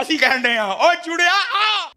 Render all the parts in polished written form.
ਅਸੀਂ ਕਹਿੰਦੇ ਆ ਓਏ ਚੁੜਿਆ ਆ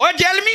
ਓਏ ਜੇਲਮੀ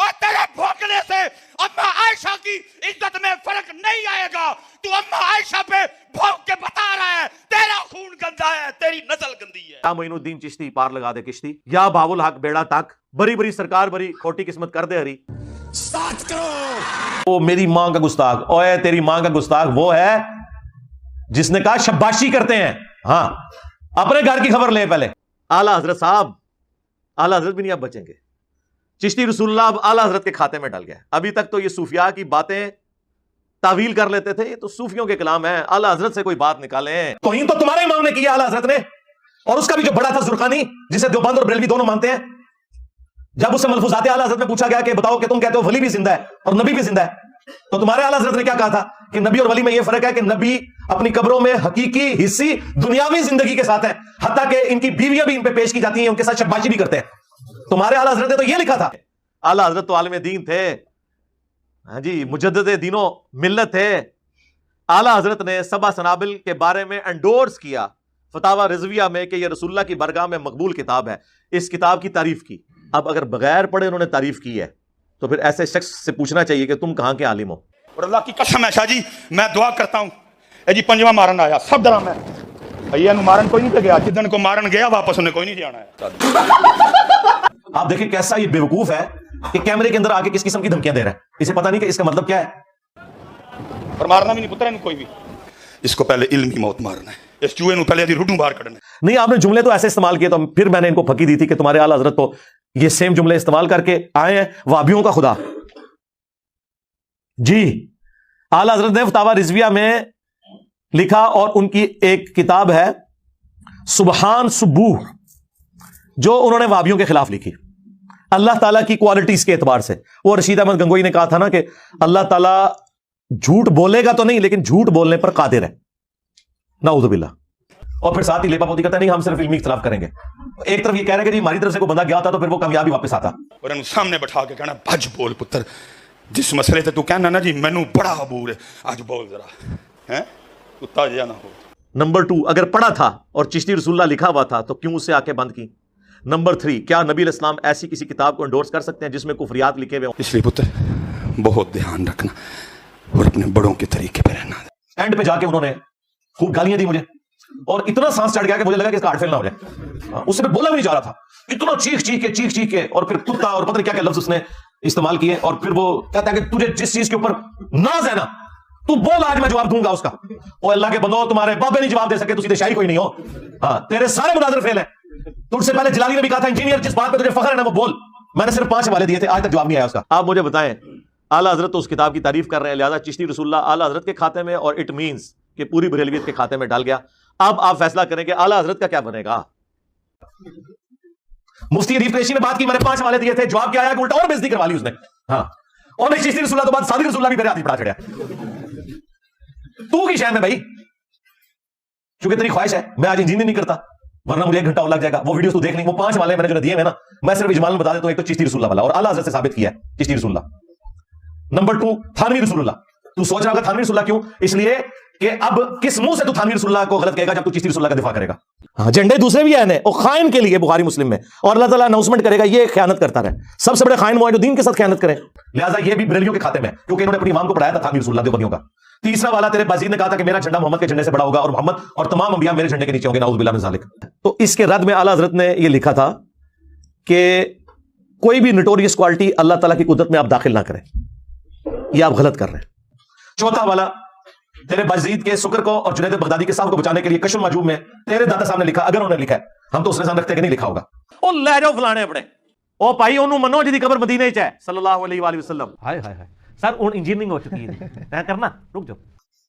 اور تیرے بھونکنے سے اما عائشہ کی عزت میں فرق نہیں آئے گا. تو اما عائشہ پہ بھونک کے بتا رہا ہے تیرا خون گندا ہے, تیری نسل گندی ہے. یا معین الدین چشتی پار لگا دے کشتی, یا باب الحق بیڑا تک, بری بری سرکار بری کھوٹی قسمت کر دے ہری. ساتھ کرو. وہ میری ماں کا گستاخ, اوے تیری ماں کا گستاخ وہ ہے جس نے کہا شباشی کرتے ہیں. ہاں اپنے گھر کی خبر لے پہلے. اعلیٰ حضرت صاحب, اعلیٰ حضرت بھی نہیں اب بچیں گے. چشتی رسول اللہ اب اعلیٰ حضرت کے کھاتے میں ڈل گیا. ابھی تک تو یہ صوفیاء کی باتیں تعویل کر لیتے تھے, یہ تو صوفیوں کے کلام ہیں. اعلیٰ حضرت سے کوئی بات نکالیں. توہین تو تمہارے امام نے کیا اعلیٰ حضرت نے, اور اس کا بھی جو بڑا تھا زرقانی, جسے دیوبند اور بریلوی دونوں مانتے ہیں. جب اس سے ملفوظات اعلیٰ حضرت میں پوچھا گیا کہ بتاؤ کہ تم کہتے ہو ولی بھی زندہ ہے اور نبی بھی زندہ ہے, تو تمہارے اعلیٰ حضرت نے کیا کہا تھا کہ نبی اور ولی میں یہ فرق ہے کہ نبی اپنی قبروں میں حقیقی حصی دنیاوی زندگی کے ساتھ ہیں, حتیٰ کہ ان کی بیویاں بھی ان پہ پیش کی جاتی ہیں, ان کے ساتھ شباشی بھی کرتے ہیں. تمہارے اعلیٰ حضرت نے تو یہ لکھا تھا. اعلیٰ حضرت تو عالم دین تھے, ہاں جی, مجدد دینوں ملت تھے. اعلیٰ حضرت نے سبع سنابل کے بارے میں انڈورس کیا فتاوی رضویہ میں کہ یہ رسول اللہ کی برگاہ میں مقبول کتاب ہے. اس کتاب کی تعریف کی. اب اگر بغیر پڑھے انہوں نے تعریف کی ہے تو پھر ایسے شخص سے پوچھنا چاہیے کہ تم کہاں کے عالم ہو. اور اللہ کی قسم ہے شاہ جی, میں دعا کرتا ہوں, اے جی پنجواں مارن آیا سب ڈرا میں بھیا نو مارن کوئی نہیں پہ گیا, جدن کو مارن گیا واپس انہیں کوئی نہیں جانا ہے. آپ دیکھیں کیسا یہ بیوقوف ہے کہ کیمرے کے اندر آ کے کس قسم کی دھمکیاں دے رہا ہے. اسے پتہ نہیں کہ اس کا مطلب کیا ہے. اور مارنا بھی نہیں پتر کوئی بھی. اس کو پہلے علمی موت مارنا ہے, اس چوہے نو پہلے روڈوں باہر کھڑنا ہے. نہیں, آپ نے جملے تو ایسے استعمال کیے, تو پھر میں نے ان کو پھکی دی تھی کہ تمہارے اعلیٰ حضرت تو یہ سیم جملے استعمال کر کے آئے ہیں. وہابیوں کا خدا جی, اعلیٰ حضرت نے فتاوی رضویہ میں لکھا, اور ان کی ایک کتاب ہے سبحان سبوح, جو انہوں نے وہابیوں کے خلاف لکھی اللہ تعالیٰ کی کوالٹیز کے اعتبار سے. وہ رشید احمد گنگوئی نے کہا تھا نا کہ اللہ تعالیٰ جھوٹ بولے گا تو نہیں, لیکن جھوٹ بولنے پر قادر ہے. نعوذ باللہ. اور پھر ساتھ ہی لیپا پوتی کرتا ہے نہیں ہم صرف علمی اختلاف کریں گے. ایک طرف یہ کہہ رہے کہ جی ہماری طرف سے کوئی بندہ گیا ہوتا تو پھر وہ کامیابی واپس آتا. اور انہوں سامنے بٹھا کے کہنا بھج بول پتر, جس مسئلے تے تو کہنا نا جی مینوں بڑا عبور ہے, آج بول ذرا ہیں کتا جیا نہ ہو. نمبر 2, اگر پڑھا تھا اور چشتی رسول اللہ لکھا ہوا تھا تو کیوں اسے آ کے بند کی. نمبر 3, کیا نبی علیہ السلام ایسی کسی کتاب کو انڈورس کر سکتے ہیں جس میں کفریات لکھے ہوئے ہوں. اس لیے پتر بہت دھیان رکھنا اور اپنے بڑوں کے طریقے پہ رہنا. اینڈ پہ جا کے انہوں نے خوب گالیاں دی مجھے, اور اتنا سانس چڑھ گیا کہ مجھے لگا کہ اس کا ہارٹ فیل نہ ہو جائے. اس سے بولا بھی نہیں جا رہا تھا, اتنا چیخ کے اور پھر کتا اور پتہ نہیں کیا لفظ اس نے استعمال کیے. اور پھر وہ کہتا ہے کہ تجھے جس چیز کے اوپر ناز ہے نا تو بول, آج میں جواب دوں گا اس کا. او اللہ کے بندو, تمہارے بابے نہیں جواب دے سکے تو سیدھے شاعری کوئی نہیں ہو. ہاں تیرے سارے مناظر فیل ہیں. تجھ سے پہلے جلالی نے بھی کہا تھا انجینئر جس بات پہ تجھے فخر ہے نا وہ بول. میں نے صرف 5 حوالے دیے تھے, آج تک جواب نہیں آیا اس کا. آپ مجھے بتائیں, اعلیٰ حضرت تو اس کتاب کی تعریف کر رہے ہیں, لہذا چشتی رسول اللہ اعلیٰ حضرت کے کھاتے میں, اور اٹ مینس کہ پوری بریلویت کے کھاتے میں ڈال گیا. اب آپ فیصلہ کریں کہ اعلیٰ حضرت کا کیا بنے گا. مفتی ریف قریشی نے بات کی, میں نے 5 حوالے دیے تھے, جواب کیا آیا کہ الٹا اور بےزتی کروا لی اس نے. ہاں, اور نہیں چشتی رسول اللہ تو بعد صادق رسول اللہ بھی میرے ہاتھ پڑا چڑھا. تو کی شہر میں بھائی, چونکہ تیری خواہش ہے میں آج انجینئر نہیں کرتا ورنہ مجھے 1 گھنٹہ اور لگ جائے گا. وہ ویڈیوز تو دیکھ لیں, وہ 5 حوالے میں نے جو دیے ہیں نا, میں صرف اجمال میں بتا دیتا ہوں. ایک تو چشتی رسول اللہ والا, اور اعلیٰ حضرت سے ثابت کیا ہے چشتی رسول اللہ. نمبر 2, تھانوی رسول اللہ. تو سوچ رہا ہوگا تھانوی رسول اللہ کیوں, اس لیے کہ اب کس منہ سے تو تھانوی رسول اللہ کو غلط کہے گا جب تو چشتی رسول اللہ کا دفاع کرے گا. ہاں, جھنڈے دوسرے بھی ہیں وہ خائن کے لیے بخاری مسلم میں, اور اللہ تعالیٰ اناؤنسمنٹ کرے گا یہ خیانت کرتا رہے. سب سے بڑے خائن وہ ہیں جو دین کے ساتھ خیانت کریں, لہٰذا یہ بھی بریلویوں کے کھاتے میں, کیونکہ انہوں نے اپنی امام کو پڑھایا تھا تھانوی رسول اللہ دیوبندیوں کا. تیسرا والا تیرے بازید نے کہا تھا کہ میرا جھنڈا محمد کے جھنڈے سے بڑا ہوگا, اور محمد اور تمام انبیاء میرے جھنڈے کے نیچے ہوں گے, نعوذ باللہ من ذالک. تو اس کے رد میں اعلیٰ حضرت نے یہ لکھا تھا کہ کوئی بھی نٹوریس کوالٹی اللہ تعالیٰ کی قدرت میں آپ داخل نہ کریں, یہ آپ غلط کر رہے ہیں. چوتھا والا تیرے بازید کے سکر کو اور جنید بغدادی کے صاحب کو بچانے کے لیے کشف المعجوب میں تیرے دادا صاحب نے لکھا, اگر انہوں نے لکھا ہے ہم تو اس نظام رکھتے کہ نہیں لکھا ہوگا. او لے جاؤ فلانے اپنے, او بھائی انہوں منو جی دی قبر مدینے وچ ہے صلی اللہ علیہ وآلہ وسلم. ہائے ہائے ہائے سر ان انجینئرنگ ہو چکی ہے کرنا, رک جاؤ.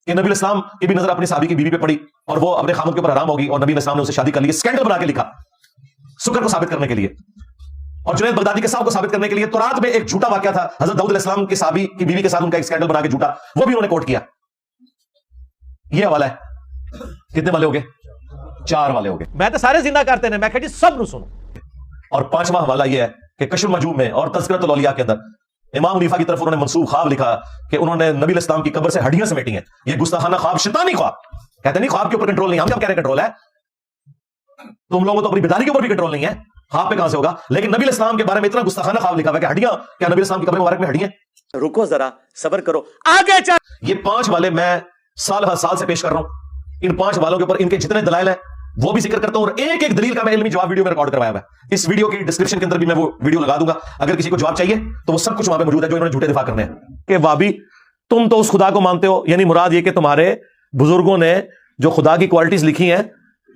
کہ نبی الاسلام کی بھی نظر اپنی صحابی کی بیوی پہ پڑی اور وہ اپنے خامد کے اوپر حرام ہوگی, اور نبی الاسلام نے اسے شادی کر لی. اسکینڈل بنا کے لکھا سکر کو ثابت کرنے کے لیے, اور جنید بغدادی کے صاحب کو ثابت کرنے کے لیے. تو رات میں ایک جھوٹا واقعہ تھا حضرت داؤد علیہ السلام کے صحابی کی بیوی کے ساتھ ان کا ایک اسکینڈل بنا کے جھوٹا, وہ بھی انہوں نے کوٹ کیا. یہ حوالہ ہے. کتنے والے ہو گئے؟ 4 والے ہو گئے. میں تو سارے زندہ کرتے ہیں, میں کہا جی سب نو سنو. اور 5واں حوالہ یہ ہے کہ کشف المعجوب میں اور تذکرۃ الاولیاء کے اندر امام حنیفہ کی طرف انہوں نے منسوخ خواب لکھا کہ انہوں نے نبی علیہ السلام کی قبر سے ہڈیاں سمیٹی ہیں. یہ گستاخانہ خواب, شیطانی خواب. کہتے نہیں خواب کے اوپر کنٹرول نہیں, ہم کیا کہہ رہے ہیں کنٹرول ہے. تم لوگوں تو اپنی بیداری کے اوپر بھی کنٹرول نہیں ہے. خواب پہ کہاں سے ہوگا؟ لیکن نبی علیہ السلام کے بارے میں اتنا گستاخانہ خواب لکھا ہوا ہے کہ ہڈیاں، کیا نبی علیہ السلام کی قبر مبارک میں ہڈیاں؟ رکو ذرا، صبر کرو، آگے چل۔ یہ 5 حوالے میں سال ہر سال سے پیش کر رہا ہوں، ان 5 حوالوں کے اوپر ان کے جتنے دلائل ہیں وہ بھی ذکر کرتا ہوں، اور ایک ایک دلیل کا میں علمی جواب ویڈیو میں ریکارڈ کروایا ہوا ہے۔ اس ویڈیو کی ڈسکرپشن کے اندر بھی میں وہ ویڈیو لگا دوں گا، اگر کسی کو جواب چاہیے تو وہ سب کچھ وہاں پہ موجود ہے جو انہوں نے جھوٹے دفاع کرنے ہیں کہ وابی تم تو اس خدا کو مانتے ہو، یعنی مراد یہ کہ تمہارے بزرگوں نے جو خدا کی کوالٹیز لکھی ہیں،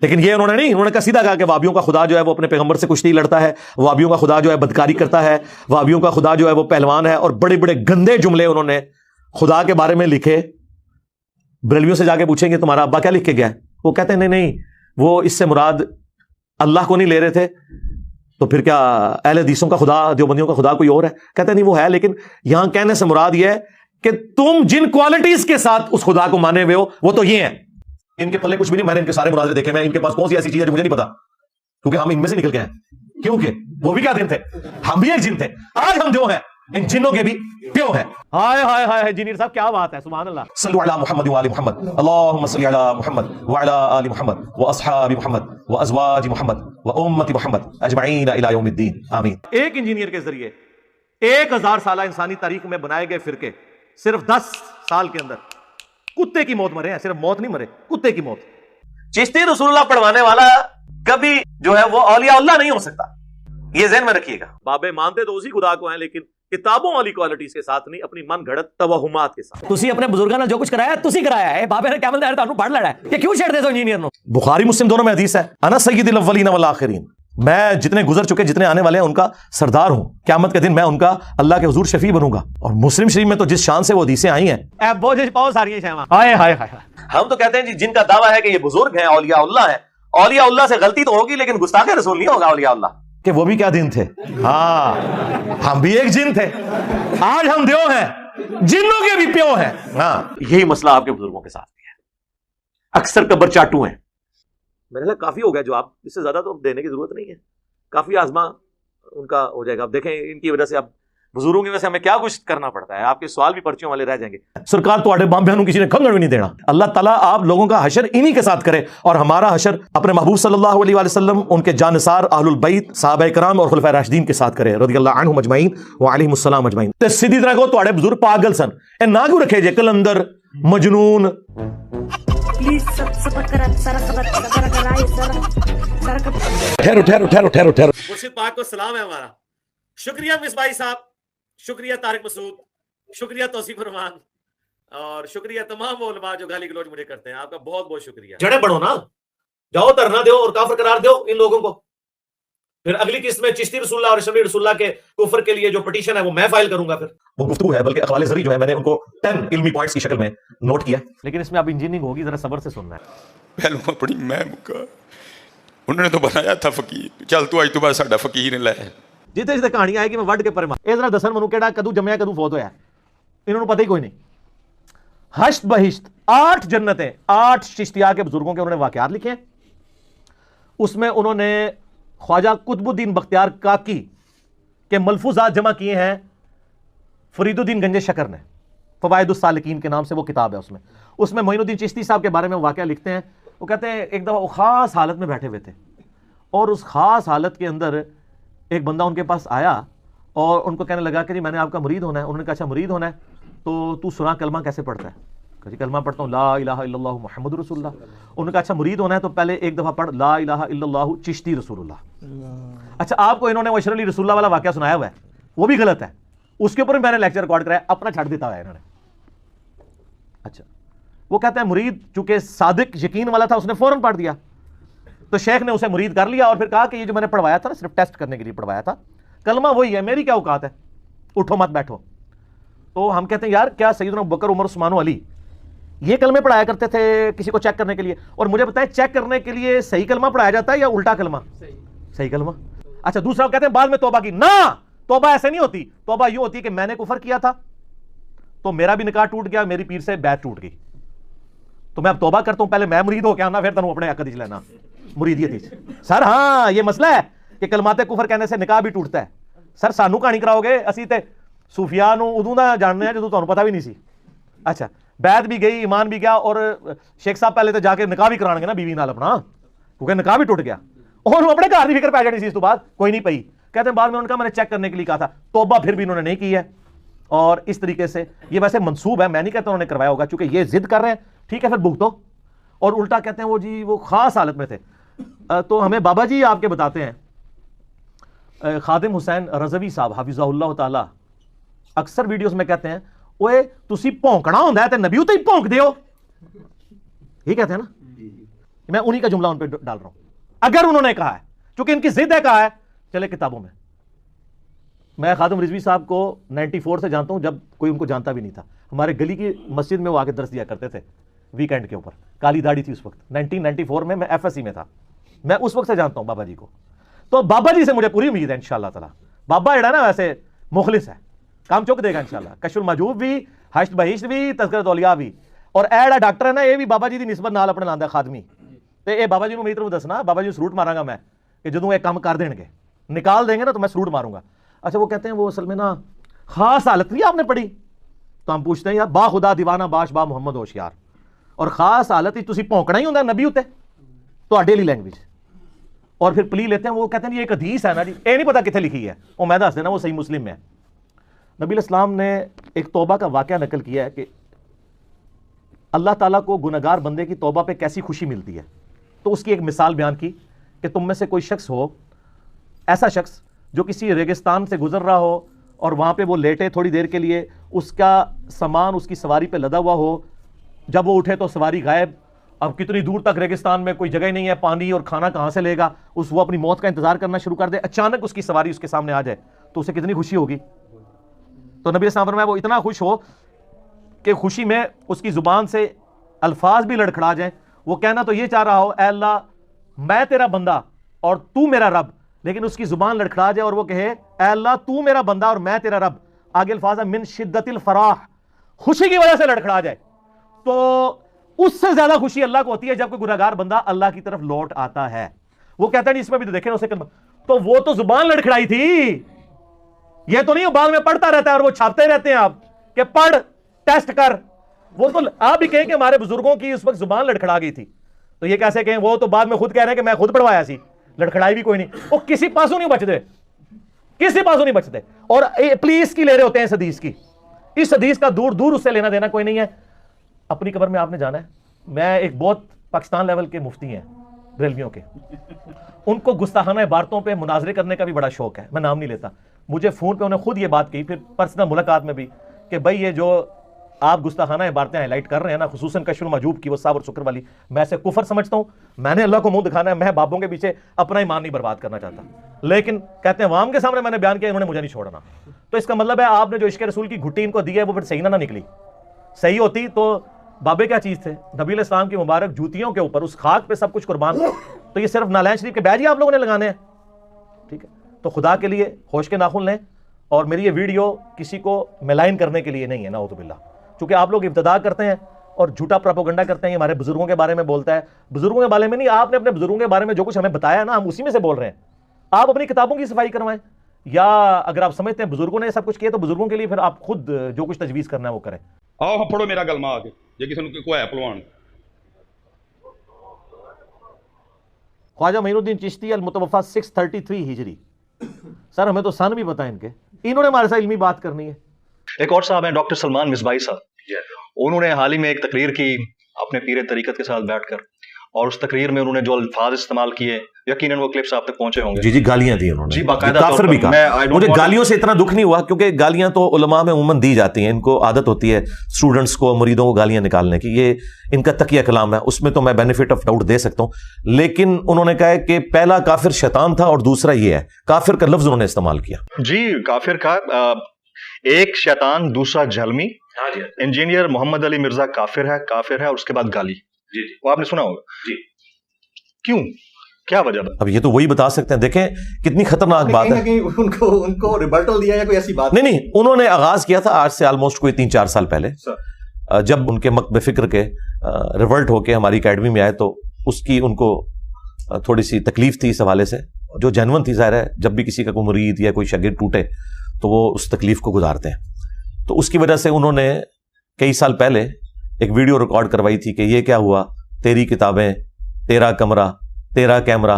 لیکن یہ انہوں نے نہیں، انہوں نے سیدھا کہا کہ وابیوں کا خدا جو ہے وہ اپنے پیغمبر سے کشتی لڑتا ہے، وابیوں کا خدا جو ہے بدکاری کرتا ہے، وابیوں کا خدا جو ہے وہ پہلوان ہے، اور بڑے بڑے گندے جملے انہوں نے خدا کے بارے میں لکھے۔ بریلویوں سے جا کے پوچھیں گے تمہارا ابا کیا لکھ کے گیا ہے، وہ کہتے ہیں نہیں وہ اس سے مراد اللہ کو نہیں لے رہے تھے، تو پھر کیا اہل حدیثوں کا خدا، دیوبندیوں کا خدا کوئی اور ہے؟ کہتے ہیں نہیں وہ ہے، لیکن یہاں کہنے سے مراد یہ ہے کہ تم جن کوالٹیز کے ساتھ اس خدا کو مانے ہوئے ہو وہ تو یہ ہیں۔ ان کے پلے کچھ بھی نہیں، میں نے ان کے سارے مناظرے دیکھے، میں ان کے پاس کون سی ایسی چیز ہے جو مجھے نہیں پتا، کیونکہ ہم ان میں سے نکل گئے ہیں، کیونکہ وہ بھی کیا دن تھے، ہم بھی ایک جن تھے، آج ہم جو ہیں ان جنوں کے بھی پیو ہیں۔ ہائے ہائے ہائے انجینئر صاحب کیا بات ہے، سبحان اللہ۔ صلو علی محمد وآل محمد، اللہم صلی علی محمد وعلی آل محمد واصحاب محمد وازواج محمد وامت محمد اجمعین الی یوم الدین، آمین۔ ایک انجینئر کے ذریعے 1000 سالہ انسانی تاریخ میں بنائے گئے فرقے صرف 10 سال کے اندر کتے کی موت مرے ہیں، صرف موت نہیں مرے، کتے کی موت۔ چشتی رسول اللہ پڑھوانے والا کبھی جو ہے وہ اولیاء اللہ نہیں ہو سکتا، یہ ذہن میں رکھیے گا۔ بابے مانتے تو اسی خدا کو ہیں، لیکن کتابوں والی کوالٹیز کے ساتھ نہیں، اپنی من گھڑت توہمات کے ساتھ۔ تسی اپنے بزرگاں نے جو کچھ کرایا تسی کرایا ہے، بابے نے کیمل دائر تانوں پڑھ لڑا ہے، یہ کیوں چھڑ دے سو انجینئر نو؟ بخاری مسلم دونوں میں حدیث ہے، انا سید الاولین والآخرین، میں جتنے گزر چکے جتنے آنے والے ہیں ان کا سردار ہوں، قیامت کے دن میں ان کا اللہ کے حضور شفیع بنوں گا۔ اور مسلم شریف میں تو جس شان سے وہ حدیثیں آئی ہیں، اے بوجھ پاؤ ساری شیواں، ہائے ہائے ہائے، ہم تو کہتے ہیں جی جن کا دعویٰ ہے کہ یہ بزرگ ہیں، اولیاء اللہ ہیں، اولیاء اللہ سے غلطی تو ہوگی لیکن گستاخ رسول نہیں ہوگا اولیاء اللہ، کہ وہ بھی کیا دن تھے، ہاں ہم بھی ایک جن تھے، آج ہم دیو ہیں، جنوں کے بھی پیو ہیں۔ ہاں یہی مسئلہ آپ کے بزرگوں کے ساتھ بھی ہے، اکثر قبر چاٹو ہیں۔ میرے لیے کافی ہو گیا جواب، اس سے زیادہ تو دینے کی ضرورت نہیں ہے، کافی آزما ان کا ہو جائے گا۔ اب دیکھیں ان کی وجہ سے اب بزرگوں کی وجہ سے ہمیں کیا کچھ کرنا پڑتا ہے، آپ کے سوال بھی پرچیوں والے رہ جائیں گے۔ سرکار تو آڑے بام بہنوں کسی نے کھنگڑ بھی نہیں دینا۔ اللہ تعالیٰ آپ لوگوں کا حشر انہی کے ساتھ کرے، اور ہمارا حشر اپنے محبوب صلی اللہ علیہ وآلہ وسلم، ان کے جانثار اہل البیت صحابہ کرام اور خلفائے راشدین کے ساتھ کرے رضی اللہ عنہم اجمعین وعلیہم السلام اجمعین۔ تے سیدھی طرح کو تواڈے بزرگ پاگل سن، اے نہ کیوں رکھے جے کلندر مجنون۔ ٹھہرو ٹھہرو ٹھہرو ٹھہرو ٹھہرو۔ مرشد پاک کو سلام ہے ہمارا، شکریہ مصباحی صاحب، شکریہ طارق مسعود، شکریہ توصیف الرحمان، اور شکریہ تمام وہ علماء جو گالی گلوچ مجھے کرتے ہیں، آپ کا بہت بہت شکریہ۔ جڑے بڑھو نا، جاؤ دھرنا دو اور کافر قرار دو ان لوگوں کو۔ پھر اگلی قسط میں چشتی رسول اللہ اور شفیع رسول اللہ کے کفر کے لیے جو پٹیشن ہے وہ میں فائل کروں گا۔ پھر وہ گفتگو ہے، بلکہ اقوال زری جو ہے میں نے ان کو 10 علمی پوائنٹس کی شکل میں نوٹ کیا، لیکن اس میں اب انجینئرنگ ہوگی، ذرا صبر سے سننا ہے۔ پہلو اپنی میں مکا، انہوں نے تو بنایا تھا فقیر، چل تو اج تو بعد ساڈا فقیر لے۔ جتنے جتنے کہانی آئے گی میں وڈ کے پرے مار، اے ذرا دسن منو کیڑا کدو جمیا کدو فوت ہویا، انہوں نے پتہ ہی کوئی نہیں۔ ہشت بہشت 8 جنتیں، 8 چشتیہ کے بزرگوں کے انہوں نے واقعات لکھے ہیں، اس میں انہوں نے خواجہ قطب الدین بختیار کاکی کے ملفوظات جمع کیے ہیں فرید الدین گنج شکر نے، فوائد السالکین کے نام سے وہ کتاب ہے، اس میں معین الدین چشتی صاحب کے بارے میں واقعہ لکھتے ہیں۔ وہ کہتے ہیں ایک دفعہ وہ خاص حالت میں بیٹھے ہوئے تھے، اور اس خاص حالت کے اندر ایک بندہ ان کے پاس آیا اور ان کو کہنے لگا کہ جی میں نے آپ کا مرید ہونا ہے۔ انہوں نے کہا اچھا مرید ہونا ہے تو سنا کلمہ کیسے پڑھتا ہے؟ کہ جی کلمہ پڑھتا ہوں لا الہ الا اللہ محمد رسول اللہ۔ انہوں نے کہا اچھا مرید ہونا ہے تو پہلے ایک دفعہ پڑھ لا الہ الا اللہ چشتی رسول اللہ۔ اچھا آپ کو انہوں نے اشر علی رسول اللہ والا واقعہ سنایا ہوا ہے، وہ بھی غلط ہے، اس کے اوپر میں نے لیکچر ریکارڈ کرایا، اپنا چھڑ دیتا ہے انہوں نے۔ اچھا وہ کہتے ہیں مرید چونکہ صادق یقین والا تھا، اس نے فوراً پڑھ دیا، تو شیخ نے اسے مرید کر لیا اور پھر کہا کہ یہ جو میں نے پڑھوایا تھا نا صرف ٹیسٹ کرنے کے لیے پڑھوایا تھا، کلمہ وہی ہے، میری کیا اوقات ہے، اٹھو مت بیٹھو۔ تو ہم کہتے ہیں یار کیا سیدنا ابوبکر عمر عثمان و علی یہ کلمے پڑھایا کرتے تھے کسی کو چیک کرنے کے لیے؟ اور مجھے بتائیں چیک کرنے کے لیے صحیح کلمہ پڑھایا جاتا ہے یا الٹا کلمہ؟ صحیح کلمہ۔ اچھا دوسرا کہتے ہیں بعد میں توبہ کی، نہ توبہ ایسے نہیں ہوتی، توبہ یوں ہوتی کہ میں نے کفر کیا تھا تو میرا بھی نکاح ٹوٹ گیا، میری پیر سے بیعت ٹوٹ گئی، تو میں اب توبہ کرتا ہوں، پہلے میں مرید ہو کے آنا پھر تنوں اپنے حق دیچ لینا مریدیت ہی۔ سر ہاں یہ مسئلہ ہے کہ کلمات کفر کہنے سے نکاح بھی ٹوٹتا ہے۔ سر سانو کہانی کراؤ گے، اسی تے صوفیاء نو ادوں دا جاننے ہیں جدوں تانوں پتہ بھی نہیں سی۔ اچھا بیعت بھی گئی، ایمان بھی گیا، اور شیخ صاحب پہلے تو جا کے نکاح بھی کران گے نا بیوی نال اپنا، کیونکہ نکاح بھی ٹوٹ گیا۔ اور اپنے گھر کی فکر پی جانی سی اس تو بعد کوئی نہیں پئی. کہتے ہیں بعد میں انہوں نے کہا میں نے چیک کرنے کے لیے کہا تھا, توبہ پھر بھی انہوں نے نہیں کی ہے. اور اس طریقے سے یہ ویسے منسوب ہے, میں نہیں کہتا انہوں نے کروایا ہوگا, چونکہ یہ ضد کر رہے ہیں, ٹھیک ہے پھر بھگتو. اور الٹا کہتے ہیں وہ جی وہ خاص حالت میں تھے. تو ہمیں بابا جی آپ کے بتاتے ہیں, خادم حسین رضوی صاحب حافظہ اللہ تعالی اکثر ویڈیوز میں کہتے ہیں اوے تسی بھونکنا ہوندا ہے تے نبی تے ہی بھونک دیو, یہ کہتے ہیں نا. میں انہی کا جملہ ان پہ ڈال رہا ہوں. اگر انہوں نے کہا ہے, چونکہ ان کی ضد ہے, کہا ہے, چلے کتابوں میں. میں خادم رضوی صاحب کو 94 سے جانتا ہوں, جب کوئی ان کو جانتا بھی نہیں تھا. ہمارے گلی کی مسجد میں وہ آ کے درس دیا کرتے تھے ویکینڈ کے اوپر, کالی داڑھی تھی اس وقت 1994 میں ایف ایس سی میں تھا. میں اس وقت سے جانتا ہوں بابا جی کو. تو بابا جی سے مجھے پوری امید ہے انشاءاللہ تعالی. بابا جڑا نا ویسے مخلص ہے, کام چک دے گا انشاءاللہ. کشف المحجوب بھی, حشت بہشت بھی, تذکرۃ اولیاء بھی. اور ایڑا ڈاکٹر ہے نا, یہ بھی بابا جی دی نسبت نال اپنے لاندا خادمی. تے اے بابا جی نو میری طرف دسنا, بابا جی سلوٹ ماراں گا میں کہ جدوں یہ کام کر دین گے, نکال دیں گے نا تو میں سلوٹ ماروں گا. اچھا وہ کہتے ہیں وہ اصل میں نا خاص حالت نہیں آپ نے پڑھی, تو ہم پوچھتے ہیں یار با خدا دیوانہ باش با محمد ہوشیار, اور خاص حالت ہی تسی بھونکنا ہی ہوندا نبی اُتے تو ڈیلی لینگویج. اور پھر پلی لیتے ہیں, وہ کہتے ہیں یہ ایک حدیث ہے نا جی, اے نہیں پتا کتنے لکھی ہے, وہ میں دس دینا وہ صحیح مسلم میں ہے. نبی علیہ السلام نے ایک توبہ کا واقعہ نقل کیا ہے کہ اللہ تعالیٰ کو گنہگار بندے کی توبہ پہ کیسی خوشی ملتی ہے. تو اس کی ایک مثال بیان کی کہ تم میں سے کوئی شخص ہو, ایسا شخص جو کسی ریگستان سے گزر رہا ہو اور وہاں پہ وہ لیٹے تھوڑی دیر کے لیے, اس کا سامان اس کی سواری پہ لدا ہوا ہو, جب وہ اٹھے تو سواری غائب. اب کتنی دور تک ریگستان میں کوئی جگہ ہی نہیں ہے, پانی اور کھانا کہاں سے لے گا, وہ اپنی موت کا انتظار کرنا شروع کر دے, اچانک اس کی سواری اس کے سامنے آ جائے تو اسے کتنی خوشی ہوگی. تو نبی صلی اللہ علیہ وسلم وہ اتنا خوش ہو کہ خوشی میں اس کی زبان سے الفاظ بھی لڑکھڑا جائیں. وہ کہنا تو یہ چاہ رہا ہو اے اللہ میں تیرا بندہ اور تو میرا رب, لیکن اس کی زبان لڑکھڑا جائے اور وہ کہے اے اللہ تو میرا بندہ اور میں تیرا رب. آگے الفاظ ہے من شدت الفراح, خوشی کی وجہ سے لڑکھڑا جائے. تو اس سے زیادہ خوشی اللہ کو ہوتی ہے جب کوئی گنہگار بندہ اللہ کی طرف لوٹ آتا ہے. وہ کہتا ہے نہیں اس میں بھی تو دیکھیں اسے تو وہ تو زبان لڑکھڑائی تھی, یہ تو نہیں بعد میں پڑھتا رہتا ہے اور وہ چھاپتے رہتے ہیں آپ کہ پڑھ ٹیسٹ کر. وہ تو آپ بھی کہیں کہ ہمارے بزرگوں کی اس وقت زبان لڑکھڑا گئی تھی, تو یہ کیسے کہیں, وہ تو بعد میں خود کہہ رہے ہیں کہ میں خود پڑھوایا سی, لڑکھڑائی بھی کوئی نہیں. وہ کسی پاسوں نہیں بچتے, کسی پاسوں نہیں بچتے, اور پلیز کی لے رہے ہوتے ہیں اس حدیث کی. اس حدیث کا دور دور اس سے لینا دینا کوئی نہیں ہے. اپنی قبر میں آپ نے جانا ہے. میں ایک بہت پاکستان لیول کے مفتی ہیں بریلویوں کے, ان کو گستاخانہ عبارتوں پہ مناظرے کرنے کا بھی بڑا شوق ہے, میں نام نہیں لیتا. مجھے فون پہ انہوں نے خود یہ بات کی, پھر پرسنل ملاقات میں بھی, کہ بھائی یہ جو آپ گستاخانہ عبارتیں ہائی لائٹ کر رہے ہیں نا, خصوصاً کشف المحجوب کی وہ صبر شکر والی, میں اسے کفر سمجھتا ہوں. میں نے اللہ کو منہ دکھانا ہے, میں بابوں کے پیچھے اپنا ایمان نہیں برباد کرنا چاہتا, لیکن کہتے ہیں عوام کے سامنے میں نے بیان کیا, انہوں نے مجھے نہیں چھوڑنا. تو اس کا مطلب ہے آپ نے جو عشق رسول کی گھٹی ان کو دی ہے وہ پھر صحیح نہ نکلی. صحیح ہوتی تو بابے کیا چیز تھے, نبی علیہ السلام کی مبارک جوتیوں کے اوپر اس خاک پہ سب کچھ قربان. تو یہ صرف نالین شریف کے بیج ہی آپ لوگوں نے لگانے ہیں, ٹھیک ہے. تو خدا کے لیے ہوش کے ناخن لیں. اور میری یہ ویڈیو کسی کو ملائن کرنے کے لیے نہیں ہے, نعوذ باللہ, چونکہ آپ لوگ ابتدا کرتے ہیں اور جھوٹا پروپیگنڈا کرتے ہیں. یہ ہمارے بزرگوں کے بارے میں بولتا ہے, بزرگوں کے بارے میں نہیں, آپ نے اپنے بزرگوں کے بارے میں جو کچھ ہمیں بتایا نا, ہم اسی میں سے بول رہے ہیں. آپ اپنی کتابوں کی صفائی کروائیں, یا اگر آپ سمجھتے ہیں بزرگوں نے سب کچھ کیا تو بزرگوں کے لیے پھر آپ خود جو کچھ تجویز کرنا ہے وہ کریں. آؤ ہاں پڑھو میرا گلما آ کے, جے کسی نے کوئی ہے پلوان. خواجہ معین الدین چشتی المتوفا 633 ہجری. سر ہمیں تو سن بھی پتا ہے ان کے, انہوں نے ہمارے ساتھ علمی بات کرنی ہے. ایک اور صاحب ہیں ڈاکٹر سلمان مصباحی صاحب, انہوں نے حال ہی میں ایک تقریر کی اپنے پیر طریقت کے ساتھ بیٹھ کر, اور اس تقریر میں انہوں نے جو الفاظ استعمال کیے یقیناً وہ کلپس آپ تک پہنچے ہوں گے. جی گالیاں دی انہوں نے, جی باقاعدہ کافر بھی کہا. مجھے گالیوں سے اتنا دکھ نہیں ہوا کیونکہ گالیاں تو علماء میں عموماً دی جاتی ہیں, ان کو عادت ہوتی ہے اسٹوڈنٹس کو, مریدوں کو گالیاں نکالنے کی, یہ ان کا تقیہ کلام ہے, اس میں تو میں بینیفٹ آف ڈاؤٹ دے سکتا ہوں. لیکن انہوں نے کہا ہے کہ پہلا کافر شیطان تھا اور دوسرا یہ ہے, کافر کا لفظ انہوں نے استعمال کیا. جی کافر کا ایک شیطان, دوسرا جہلمی. انجینئر محمد علی مرزا کافر ہے, اور اس کے بعد گالی. جی وہ آپ نے سنا ہوگا. جی کیوں, کیا وجہ؟ اب یہ تو وہی بتا سکتے ہیں. دیکھیں کتنی خطرناک بات ہے. ان کو ریبرٹل دیا یا کوئی ایسی بات نہیں, انہوں نے آغاز کیا تھا آج سے آلموسٹ کوئی 3-4 سال پہلے, جب ان کے مکتب فکر کے ریورٹ ہو کے ہماری اکیڈمی میں آئے تو اس کی ان کو تھوڑی سی تکلیف تھی اس حوالے سے, جو جینون تھی. ظاہر ہے جب بھی کسی کا کوئی مرید یا کوئی شاگرد ٹوٹے تو وہ اس تکلیف کو گزارتے ہیں. تو اس کی وجہ سے انہوں نے کئی سال پہلے ایک ویڈیو ریکارڈ کروائی تھی کہ یہ کیا ہوا, تیری کتابیں, تیرا کمرہ, تیرا کیمرہ,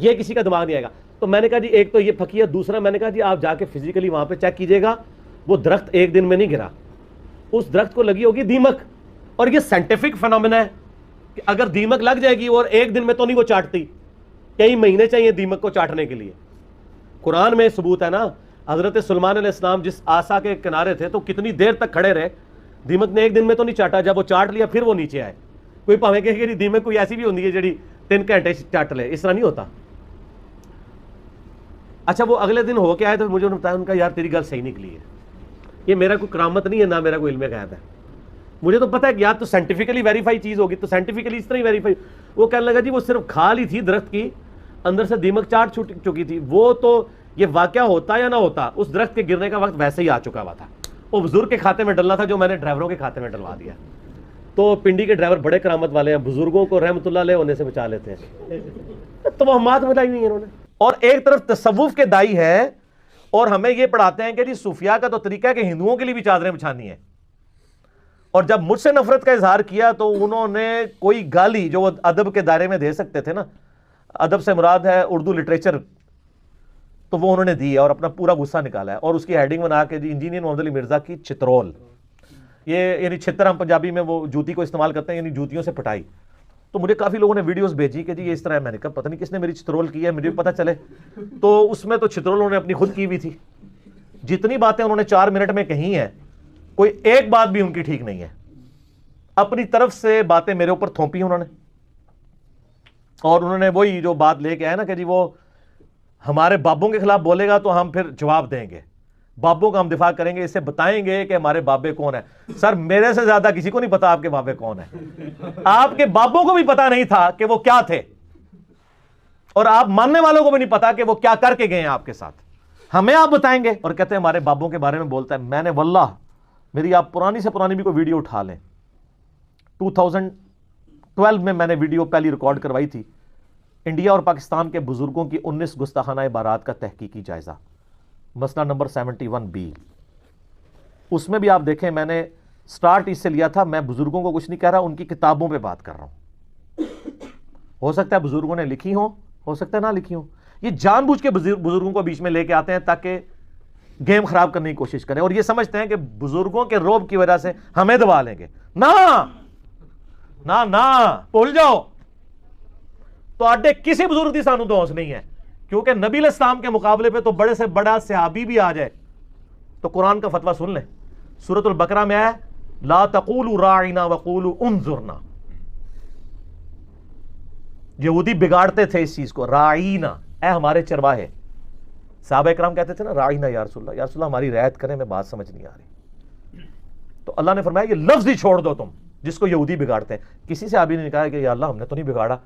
یہ کسی کا دماغ نہیں آئے گا. تو میں نے کہا جی ایک تو یہ پھکی ہے, دوسرا میں نے کہا جی آپ جا کے فزیکلی وہاں پہ چیک کیجئے گا, وہ درخت ایک دن میں نہیں گرا, اس درخت کو لگی ہوگی دیمک, اور یہ سائنٹیفک فنامنا ہے کہ اگر دیمک لگ جائے گی اور ایک دن میں تو نہیں وہ چاٹتی, کئی مہینے چاہیے دیمک کو چاٹنے کے لیے. قرآن میں ثبوت ہے نا, حضرت سلمان علیہ السلام جس آسا کے کنارے تھے تو کتنی دیر تک کھڑے رہے, دیمک نے ایک دن میں تو نہیں چاٹا, جب وہ چاٹ لیا پھر وہ نیچے آئے. کوئی پاویں کہ دیمک کوئی ایسی بھی ہوتی ہے جڑی 3 گھنٹے چاٹ لے, اس طرح نہیں ہوتا. اچھا وہ اگلے دن ہو کے آئے تو مجھے انہوں نے بتایا, ان کا یار تیری گل صحیح نکلی ہے, یہ میرا کوئی کرامت نہیں ہے نہ میرا کوئی علم غیب ہے, مجھے تو پتہ ہے کہ یا تو سائنٹیفکلی ویریفائی چیز ہوگی, تو سائنٹیفکلی اس طرح ہی ویریفائی. وہ کہنے لگا جی وہ صرف کھال ہی تھی درخت کی, اندر سے دیمک چاٹ چکی تھی. وہ تو یہ واقعہ ہوتا یا نہ ہوتا, اس درخت کے گرنے کا وقت ویسے ہی آ چکا ہوا تھا. وہ بزرگ کے کھاتے میں ڈلنا تھا جو میں نے ڈرائیوروں کے کھاتے میں ڈلوا دیا. تو پنڈی کے ڈرائیور بڑے کرامت والے ہیں, بزرگوں کو رحمۃ اللہ علیہ ہونے سے بچا لیتے ہیں. توہمات ملائی ہوئی ہیں انہوں نے. اور ایک طرف تصوف کے دائی ہے اور ہمیں یہ پڑھاتے ہیں کہ جی صوفیاء کا تو طریقہ ہے کہ ہندوؤں کے لیے بھی چادریں بچھانی ہیں. اور جب مجھ سے نفرت کا اظہار کیا تو انہوں نے کوئی گالی جو وہ ادب کے دائرے میں دے سکتے تھے نا, ادب سے مراد ہے اردو لٹریچر, تو وہ انہوں نے دی اور اپنا پورا غصہ نکالا ہے. اور اس کی ہیڈنگ بنا کے جی انجینئر محمد علی مرزا کی چترول, یہ یعنی چھتر ہم پنجابی میں وہ جوتی کو استعمال کرتے ہیں, یعنی جوتیوں سے پٹائی. تو مجھے کافی لوگوں نے ویڈیوز بھیجی کہ جی یہ اس طرح ہے. میں نے کہا پتہ نہیں کس نے میری چترول کی ہے, مجھے بھی پتہ چلے. تو اس میں تو چترول انہوں نے اپنی خود کی ہوئی تھی. جتنی باتیں انہوں نے 4 منٹ میں کہی ہیں, کوئی ایک بات بھی ان کی ٹھیک نہیں ہے. اپنی طرف سے باتیں میرے اوپر تھوپی انہوں نے, اور انہوں نے وہی جو بات لے کے آئے نا کہ جی وہ ہمارے بابوں کے خلاف بولے گا تو ہم پھر جواب دیں گے, بابوں کا ہم دفاع کریں گے, اسے بتائیں گے کہ ہمارے بابے کون ہیں. سر میرے سے زیادہ کسی کو نہیں پتا آپ کے بابے کون ہیں. آپ کے بابوں کو بھی پتا نہیں تھا کہ وہ کیا تھے, اور آپ ماننے والوں کو بھی نہیں پتا کہ وہ کیا کر کے گئے ہیں آپ کے ساتھ. ہمیں آپ بتائیں گے اور کہتے ہیں ہمارے بابوں کے بارے میں بولتا ہے. میں نے واللہ میری آپ پرانی سے پرانی بھی کوئی ویڈیو اٹھا لیں, 2012 میں نے ویڈیو پہلی ریکارڈ کروائی تھی, انڈیا اور پاکستان کے بزرگوں کی 19 گستاخانہ عبارات کا تحقیقی جائزہ, مسئلہ نمبر 71B. اس میں بھی آپ دیکھیں میں نے سٹارٹ اس سے لیا تھا, میں بزرگوں کو کچھ نہیں کہہ رہا, ان کی کتابوں پہ بات کر رہا ہوں. ہو سکتا ہے بزرگوں نے لکھی ہوں, ہو سکتا ہے نہ لکھی ہوں. یہ جان بوجھ کے بزرگوں کو بیچ میں لے کے آتے ہیں تاکہ گیم خراب کرنے کی کوشش کریں, اور یہ سمجھتے ہیں کہ بزرگوں کے روب کی وجہ سے ہمیں دبا لیں گے. نہ بھول جاؤ, تو آڈے کسی بزرگ کی سانو دوست نہیں ہے, کیونکہ نبی علیہ السلام کے مقابلے پہ تو بڑے سے بڑا صحابی بھی آ جائے تو قرآن کا فتویٰ سن لیں. سورۃ البقرہ میں ہے لا تقولوا راعنا وقولوا انظرنا. یہودی بگاڑتے تھے اس چیز کو, راعینا اے ہمارے چرواہے. صحابہ کرام کہتے تھے نا راعینا یا رسول اللہ ہماری رعایت کریں, میں بات سمجھ نہیں آ رہی. تو اللہ نے فرمایا یہ لفظ ہی چھوڑ دو تم جس کو یہودی بگاڑتے ہیں. کسی سے ابھی نہیں کہا کہ یا اللہ ہم نے تو نہیں بگاڑا,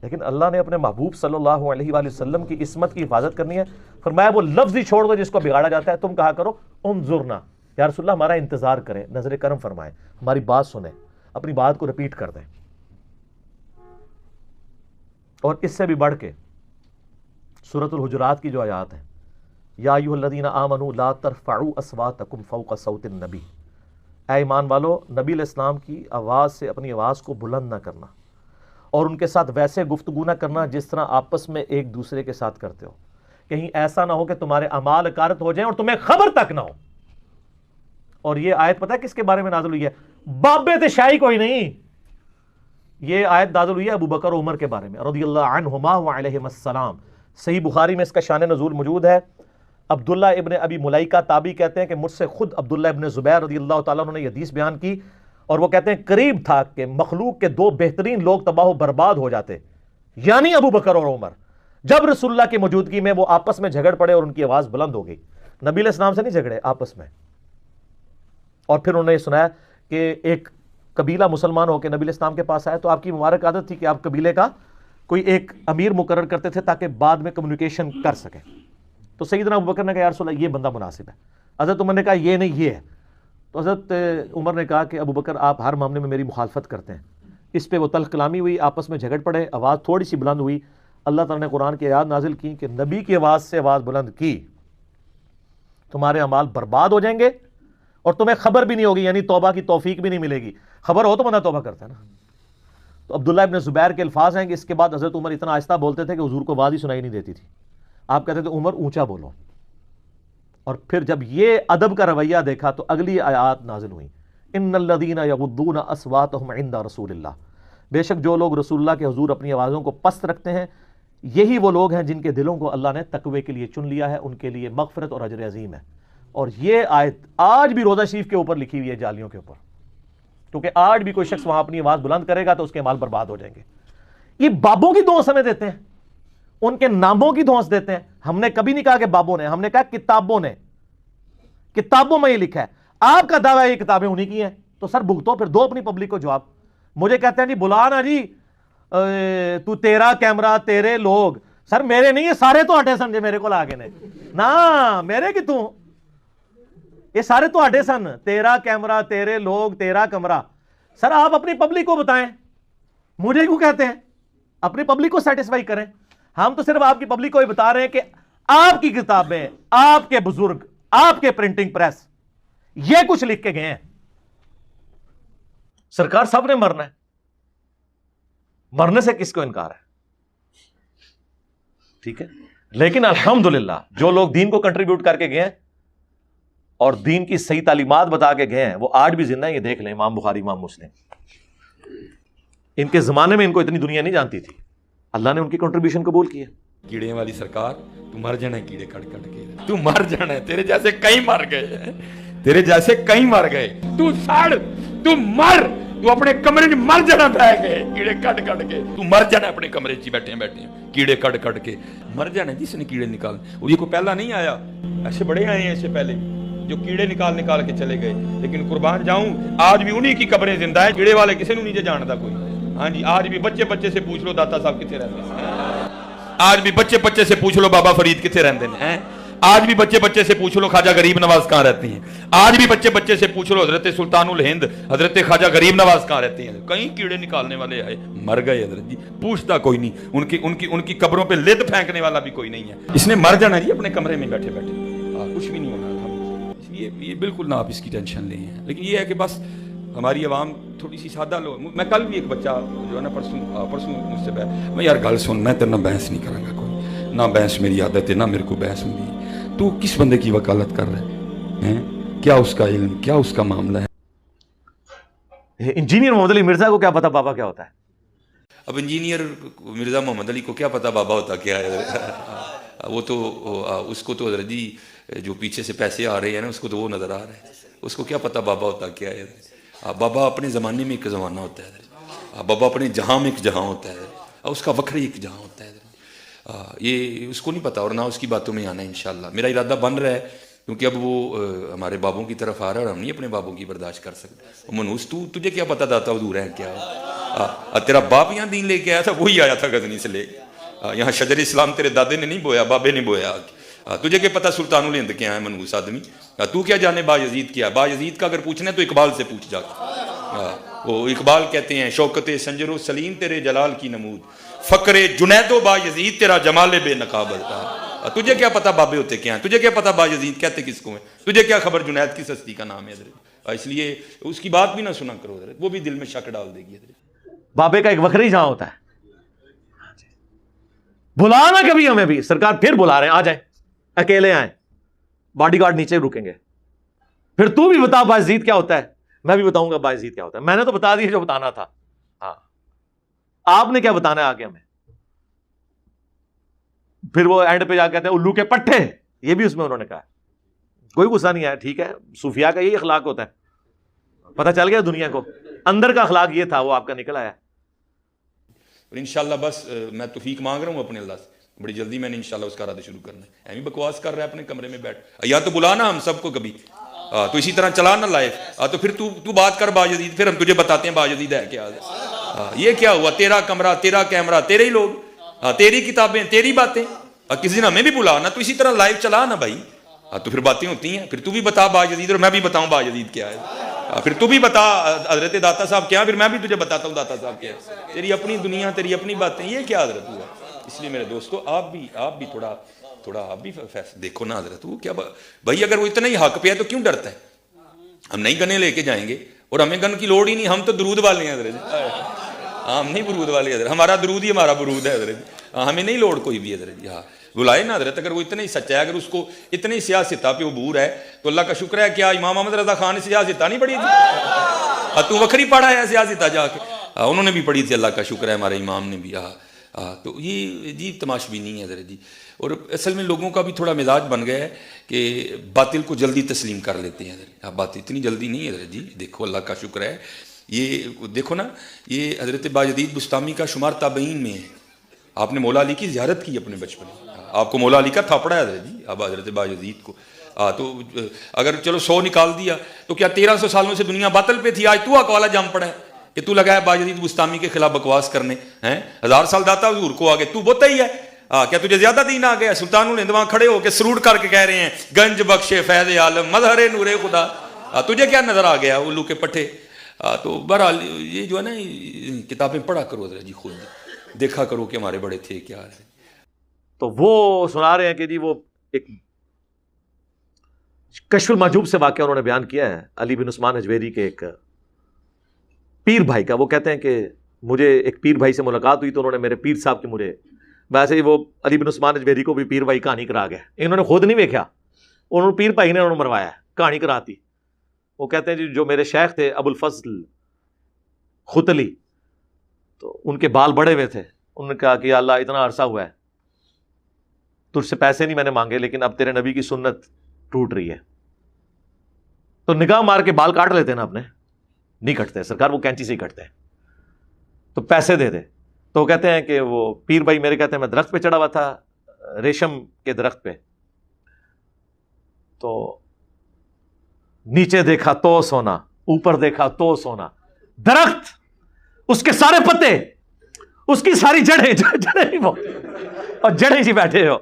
لیکن اللہ نے اپنے محبوب صلی اللہ علیہ وآلہ وسلم کی عصمت کی حفاظت کرنی ہے. فرمایا وہ لفظ ہی چھوڑ دو جس کو بگاڑا جاتا ہے, تم کہا کرو انظرنا, یا رسول اللہ ہمارا انتظار کریں, نظر کرم فرمائیں, ہماری بات سنیں, اپنی بات کو رپیٹ کر دیں. اور اس سے بھی بڑھ کے سورۃ الحجرات کی جو آیات ہیں, یا ایھا الذین آمنوا لا ترفعوا اصواتکم فوق صوت النبی, اے ایمان والو نبی علیہ السلام کی آواز سے اپنی آواز کو بلند نہ کرنا, اور ان کے ساتھ ویسے گفتگو نہ کرنا جس طرح آپس میں ایک دوسرے کے ساتھ کرتے ہو, کہیں ایسا نہ ہو کہ تمہارے اعمال اکارت ہو جائیں اور تمہیں خبر تک نہ ہو. اور یہ آیت پتہ ہے کس کے بارے میں نازل ہوئی ہے؟ بابے تے شاہی کوئی نہیں, یہ آیت نازل ہوئی ہے ابو بکر و عمر کے بارے میں رضی اللہ عنہما وعلیہم السلام. صحیح بخاری میں اس کا شان نزول موجود ہے. عبداللہ ابن ابی ملیکہ تابعی کہتے ہیں کہ مجھ سے خود عبداللہ ابن زبیر رضی اللہ تعالیٰ عنہ نے یہ حدیث بیان کی, اور وہ کہتے ہیں قریب تھا کہ مخلوق کے 2 بہترین لوگ تباہ و برباد ہو جاتے, یعنی ابو بکر اور عمر, جب رسول اللہ کی موجودگی میں وہ آپس میں جھگڑ پڑے اور ان کی آواز بلند ہو گئی. نبی علیہ السلام سے نہیں جھگڑے, آپس میں. اور پھر انہوں نے یہ سنایا کہ ایک قبیلہ مسلمان ہو کے نبی علیہ السلام کے پاس آیا, تو آپ کی مبارک عادت تھی کہ آپ قبیلے کا کوئی ایک امیر مقرر کرتے تھے تاکہ بعد میں کمیونیکیشن کر سکیں. تو سیدنا ابو بکر نے کہا یا رسول اللہ یہ بندہ مناسب ہے. حضرت عمر نے کہا یہ نہیں یہ ہے. تو حضرت عمر نے کہا کہ ابو بکر آپ ہر معاملے میں میری مخالفت کرتے ہیں. اس پہ وہ تلخ کلامی ہوئی, آپس میں جھگڑ پڑے, آواز تھوڑی سی بلند ہوئی. اللہ تعالیٰ نے قرآن کی آیات نازل کی کہ نبی کی آواز سے آواز بلند کی تمہارے اعمال برباد ہو جائیں گے اور تمہیں خبر بھی نہیں ہوگی, یعنی توبہ کی توفیق بھی نہیں ملے گی. خبر ہو تو بندہ توبہ کرتا ہے نا. تو عبداللہ ابن زبیر کے الفاظ ہیں کہ اس کے بعد حضرت عمر اتنا آہستہ بولتے تھے کہ حضور کو آواز ہی سنائی نہیں دیتی تھی. آپ کہتے تھے عمر اونچا بولو. اور پھر جب یہ ادب کا رویہ دیکھا تو اگلی آیات نازل ہوئیں. ان الذین یغضون اصواتهم عند رسول اللہ، بے شک جو لوگ رسول اللہ کے حضور اپنی آوازوں کو پست رکھتے ہیں یہی وہ لوگ ہیں جن کے دلوں کو اللہ نے تقوی کے لیے چن لیا ہے، ان کے لیے مغفرت اور اجر عظیم ہے. اور یہ آیت آج بھی روضہ شریف کے اوپر لکھی ہوئی ہے، جالیوں کے اوپر، کیونکہ آج بھی کوئی شخص وہاں اپنی آواز بلند کرے گا تو اس کے مال برباد ہو جائیں گے. یہ بابوں کی دھونس ہمیں دیتے ہیں، ان کے ناموں کی دھونس دیتے ہیں. ہم نے کبھی نہیں کہا کہ بابوں نے، ہم نے کہا کتابوں نے. کتابوں میں یہ لکھا ہے. آپ کا دعویٰ یہ کتابیں انہی کی ہیں، تو سر بھگتو، پھر دو اپنی پبلک کو جواب. مجھے کہتے ہیں جی بلا نا جی تو تیرا کیمرہ تیرے لوگ. سر میرے نہیں، یہ سارے تو ہٹے سن جے میرے کو آگے نے نا، میرے کی تو یہ سارے تو ہٹے سن. تیرا کیمرہ تیرے لوگ تیرا کمرہ. سر آپ اپنی پبلک کو بتائیں، مجھے کیوں کہتے ہیں؟ اپنی پبلک کو سیٹسفائی کریں. ہم تو صرف آپ کی پبلک کو ہی بتا رہے ہیں کہ آپ کی کتابیں، آپ کے بزرگ، آپ کے پرنٹنگ پریس یہ کچھ لکھ کے گئے ہیں. سرکار سب نے مرنا ہے، مرنے سے کس کو انکار ہے؟ ٹھیک ہے، لیکن الحمدللہ جو لوگ دین کو کنٹریبیوٹ کر کے گئے ہیں اور دین کی صحیح تعلیمات بتا کے گئے ہیں وہ آج بھی زندہ ہیں. یہ دیکھ لیں امام بخاری، امام مسلم، ان کے زمانے میں ان کو اتنی دنیا نہیں جانتی تھی، اللہ نے ان کی کنٹریبیوشن قبول کی ہے. کیڑے والی سرکار تو مر جانا ہے، کیڑے کٹ کٹ کے تو مر جانا ہے. تیرے جیسے کئی مر گئے، تیرے جیسے کئی مر گئے. تو سڑ، تو مر، تو اپنے کمرے میں مر جانا پہ گئے کیڑے کٹ کٹ کے. تو مر جانا اپنے کمرے چ بیٹھے بیٹھے کیڑے کٹ کٹ کے مر جانا. جس نے کیڑے نکال، وہ یہ کو پہلا نہیں آیا، ایسے بڑے آئے ہیں ایسے پہلے جو کیڑے نکال نکال کے چلے گئے. لیکن قربان جاؤں آج بھی انہی کی قبریں زندہ ہیں. کیڑے والے کسی نے نہیں جانتا کوئی. ہاں جی، آج بھی بچے بچے سے پوچھ لو داتا صاحب کتنے رہتے ہیں. آج بھی بچے بچے سے پوچھ لو بابا فرید کتنے رہتے ہیں. آج بھی بچے بچے سے پوچھ لو خواجہ غریب نواز کہاں رہتی ہیں. آج بھی بچے بچے سے پوچھ لو حضرت سلطان الہند حضرت خواجہ غریب نواز کہاں رہتی ہیں. کہیں کیڑے نکالنے والے آئے مر گئے حضرت جی، پوچھتا کوئی نہیں. ان کی قبروں پہ لد پھینکنے والا بھی کوئی نہیں ہے. اس نے مر جانا جی اپنے کمرے میں بیٹھے بیٹھے، کچھ بھی نہیں ہونا. یہ بالکل نہ آپ اس کی ٹینشن لیں ہیں. لیکن یہ ہے کہ بس ہماری عوام تھوڑی سی سادہ لو. میں کل بھی ایک بچہ جو ہے نا پرسوں مجھ سے میں یار گل سن، میں تیرے نہ بحث نہیں کروں گا، کوئی نہ بحث میری عادت ہے، نہ میرے کو بحث ملی. تو کس بندے کی وکالت کر رہے ہیں؟ کیا اس کا علم، کیا اس کا معاملہ ہے؟ انجینئر محمد علی مرزا کو کیا پتا بابا کیا ہوتا ہے؟ اب انجینئر مرزا محمد علی کو کیا پتا بابا ہوتا کیا ہے؟ وہ تو اس کو تو حضرت جی جو پیچھے سے پیسے آ رہے ہیں نا اس کو تو وہ نظر آ رہا ہے. اس کو کیا پتا بابا ہوتا کیا ہے؟ بابا اپنے زمانے میں ایک زمانہ ہوتا ہے، بابا اپنے جہاں میں ایک جہاں ہوتا ہے، اس کا وکھری ایک جہاں ہوتا ہے. یہ اس کو نہیں پتا اور نہ اس کی باتوں میں آنا ہے. انشاءاللہ میرا ارادہ بن رہا ہے کیونکہ اب وہ ہمارے بابوں کی طرف آ رہا ہے اور ہم نہیں اپنے بابوں کی برداشت کر سکتے. منوس تجھے کیا پتا داتا حضور ہے کیا؟ تیرا باپ یہاں دین لے کے آیا تھا، وہی آیا تھا غزنی سے لے کے. یہاں شجر اسلام تیرے دادے نے نہیں بویا، بابے نے بویا. تجھے کیا پتا سلطان الہند کیا ہے منوس آدمی؟ تو کیا جانے با یزید کیا؟ با یزید کا اگر پوچھنا ہے تو اقبال سے پوچھ جا کے. وہ اقبال کہتے ہیں شوکت سنجر و سلیم تیرے جلال کی نمود، فقر جنید و با یزید تیرا جمال بے نقاب. تجھے کیا پتا بابے ہوتے کیا ہیں؟ تجھے کیا پتا با یزید کہتے کس کو ہیں؟ تجھے کیا خبر جنید کس ہستی کا نام ہے حضرت؟ اس لیے اس کی بات بھی نہ سنا کرو حضرت، وہ بھی دل میں شک ڈال دے گی حضرت. بابے کا ایک وکھری جہاں ہوتا ہے. بلانا کبھی ہمیں بھی، سرکار پھر بلا رہے ہیں، آ جائیں، اکیلے آئیں، باڈی گارڈ نیچے رکیں گے. پھر تو بھی بتا باجزید کیا ہوتا ہے، میں بھی بتاؤں گا باجزید کیا ہوتا ہے. میں نے تو بتا دیا جو بتانا تھا. ہاں آپ نے کیا بتانا ہے آگے ہمیں؟ پھر وہ اینڈ پہ جا کہتے ہیں الو کے پٹھے، یہ بھی اس میں انہوں نے کہا. کوئی غصہ نہیں آیا، ٹھیک ہے، صوفیاء کا یہی اخلاق ہوتا ہے. پتہ چل گیا دنیا کو اندر کا اخلاق یہ تھا، وہ آپ کا نکل آیا. اور انشاءاللہ بس میں توفیق مانگ رہا ہوں اپنے اللہ سے، بڑی جلدی میں نے انشاءاللہ اس کا ارادہ شروع کرنا ہے. ایویں بکواس کر رہا ہے اپنے کمرے میں بیٹھ، یا تو بلانا ہم سب کو کبھی، تو اسی طرح چلانا لائف. تو پھر تو بات کر با یزید، پھر ہم تجھے بتاتے ہیں با یزید ہے کیا. یہ کیا ہوا؟ تیرا کمرہ تیرا کیمرہ تیرے ہی لوگ، تیری کتابیں تیری باتیں. کسی دن ہمیں بھی بلانا، تو اسی طرح لائف چلا نا بھائی. تو پھر باتیں ہوتی ہیں. پھر تو بھی بتا با یزید اور میں بھی بتاؤں با یزید کیا ہے. پھر تو بھی بتا حضرت داتا صاحب کیا، پھر میں بھی تجھے بتاتا ہوں داتا صاحب کیا ہے. تیری اپنی دنیا، تیری اپنی باتیں، یہ کیا حضرت ہوا؟ اس لیے میرے دوستو آپ بھی تھوڑا آپ بھی دیکھو نا حضرت. وہ کیا بھائی، اگر وہ اتنا ہی حق پہ ہے تو کیوں ڈرتا ہے؟ ہم نہیں گنے لے کے جائیں گے اور ہمیں گن کی لوڑ ہی نہیں، ہم تو درود والے ہیں حضرت. ہم نہیں برود والے حضرت, ہمارا درود ہی ہمارا برود ہے حضرت, ہمیں نہیں لوڑ کوئی بھی حضرت جی. ہاں بلائے نا حضرت, اگر وہ اتنا ہی سچا ہے, اگر اس کو اتنی سیاستہ پہ عبور ہے تو اللہ کا شکر ہے. کیا امام احمد رضا خان نے سیاستہ نہیں پڑھی تھی؟ تو وکری پڑھا ہے سیاستہ جا کے, انہوں نے بھی پڑھی تھی, اللہ کا شکر ہے ہمارے امام نے بھی. تو یہ جی تماش بھی نہیں ہے حضرت جی. اور اصل میں لوگوں کا بھی تھوڑا مزاج بن گیا ہے کہ باطل کو جلدی تسلیم کر لیتے ہیں حضرت. بات اتنی جلدی نہیں ہے حضرت جی. دیکھو اللہ کا شکر ہے, یہ دیکھو نا, یہ حضرت باجدید بستامی کا شمار تابعین میں ہے. آپ نے مولا علی کی زیارت کی اپنے بچپن میں, آپ کو مولا علی کا تھاپڑا ہے حضرت جی, اب حضرت باجدید کو. تو اگر چلو 100 نکال دیا تو کیا 1300 سالوں سے دنیا باطل پہ تھی؟ آج تو اکوالا جام پڑا ہے کہ تو لگا ہے باجدید بستامی کے خلاف بکواس کرنے ہیں. 1000 سال داتا حضور کو آگے تو بوتا ہی ہے. کیا تجھے زیادہ دین آ گیا؟ سلطان الہند وہاں کھڑے ہو کے سروٹ کر کے کہہ رہے ہیں گنج بخشے فیض عالم مظہر نور خدا. تجھے کیا نظر آ گیا الو کے پٹھے؟ تو بہرحال یہ جو ہے نا کتابیں پڑھا کرو حضرت جی, خود دیکھا کرو کہ ہمارے بڑے تھے کیا ہے. تو وہ سنا رہے ہیں کہ جی وہ ایک کشف المحجوب سے واقعہ انہوں نے بیان کیا ہے علی بن عثمان اجویری کے ایک پیر بھائی کا. وہ کہتے ہیں کہ مجھے ایک پیر بھائی سے ملاقات ہوئی تو انہوں نے میرے پیر صاحب کی مجھے ویسے ہی وہ علی بن عثمان اجویری کو بھی پیر بھائی کہانی کرا گیا. انہوں نے خود نہیں دیکھا, انہوں نے پیر بھائی نے انہوں نے مروایا کہانی کراتی. وہ کہتے ہیں جی جو میرے شیخ تھے ابو الفضل ختلی, تو ان کے بال بڑے ہوئے تھے. انہوں نے کہا کہ یا اللہ اتنا عرصہ ہوا ہے تجھ سے پیسے نہیں میں نے مانگے, لیکن اب تیرے نبی کی سنت ٹوٹ رہی ہے تو نگاہ مار کے بال کاٹ لیتے نا اپنے. نہیں کٹتے سرکار, وہ کینچی سے ہی کٹتے ہیں, تو پیسے دے دے. تو وہ کہتے ہیں کہ وہ پیر بھائی میرے کہتے ہیں میں درخت پہ چڑھا ہوا تھا, ریشم کے درخت پہ, تو نیچے دیکھا تو سونا, اوپر دیکھا تو سونا. درخت, اس کے سارے پتے, اس کی ساری جڑیں ہی وہ, اور جڑیں ہی بیٹھے ہو.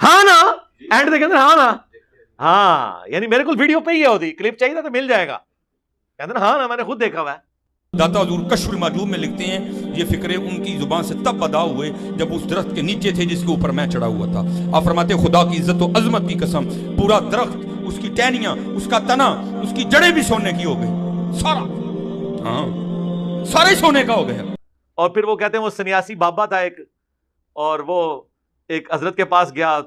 ہاں نا, اینڈ دیکھتے ہاں نا, ہاں یعنی میرے کو ویڈیو پہ ہی ہوتی, کلپ چاہیے تھا تو مل جائے گا. کہتے ہیں ہاں نا میں نے خود دیکھا ہوا ہے. داتا حضور کشف المحجوب میں لکھتے ہیں یہ فکرے ان کی زبان سے تب ادا ہوئے جب اس درخت کے نیچے تھے جس کے اوپر میں چڑھا ہوا تھا. آپ فرماتے خدا کی عزت و عظمت کی قسم پورا درخت, اس کی ٹہنیاں, اس کا تنا, اس کی جڑیں بھی سونے کی ہو گئی, سارا, ہاں سارے سونے کا ہو گیا. اور پھر وہ کہتے ہیں وہ سنیاسی بابا تھا ایک, اور وہ ایک حضرت کے پاس گیا,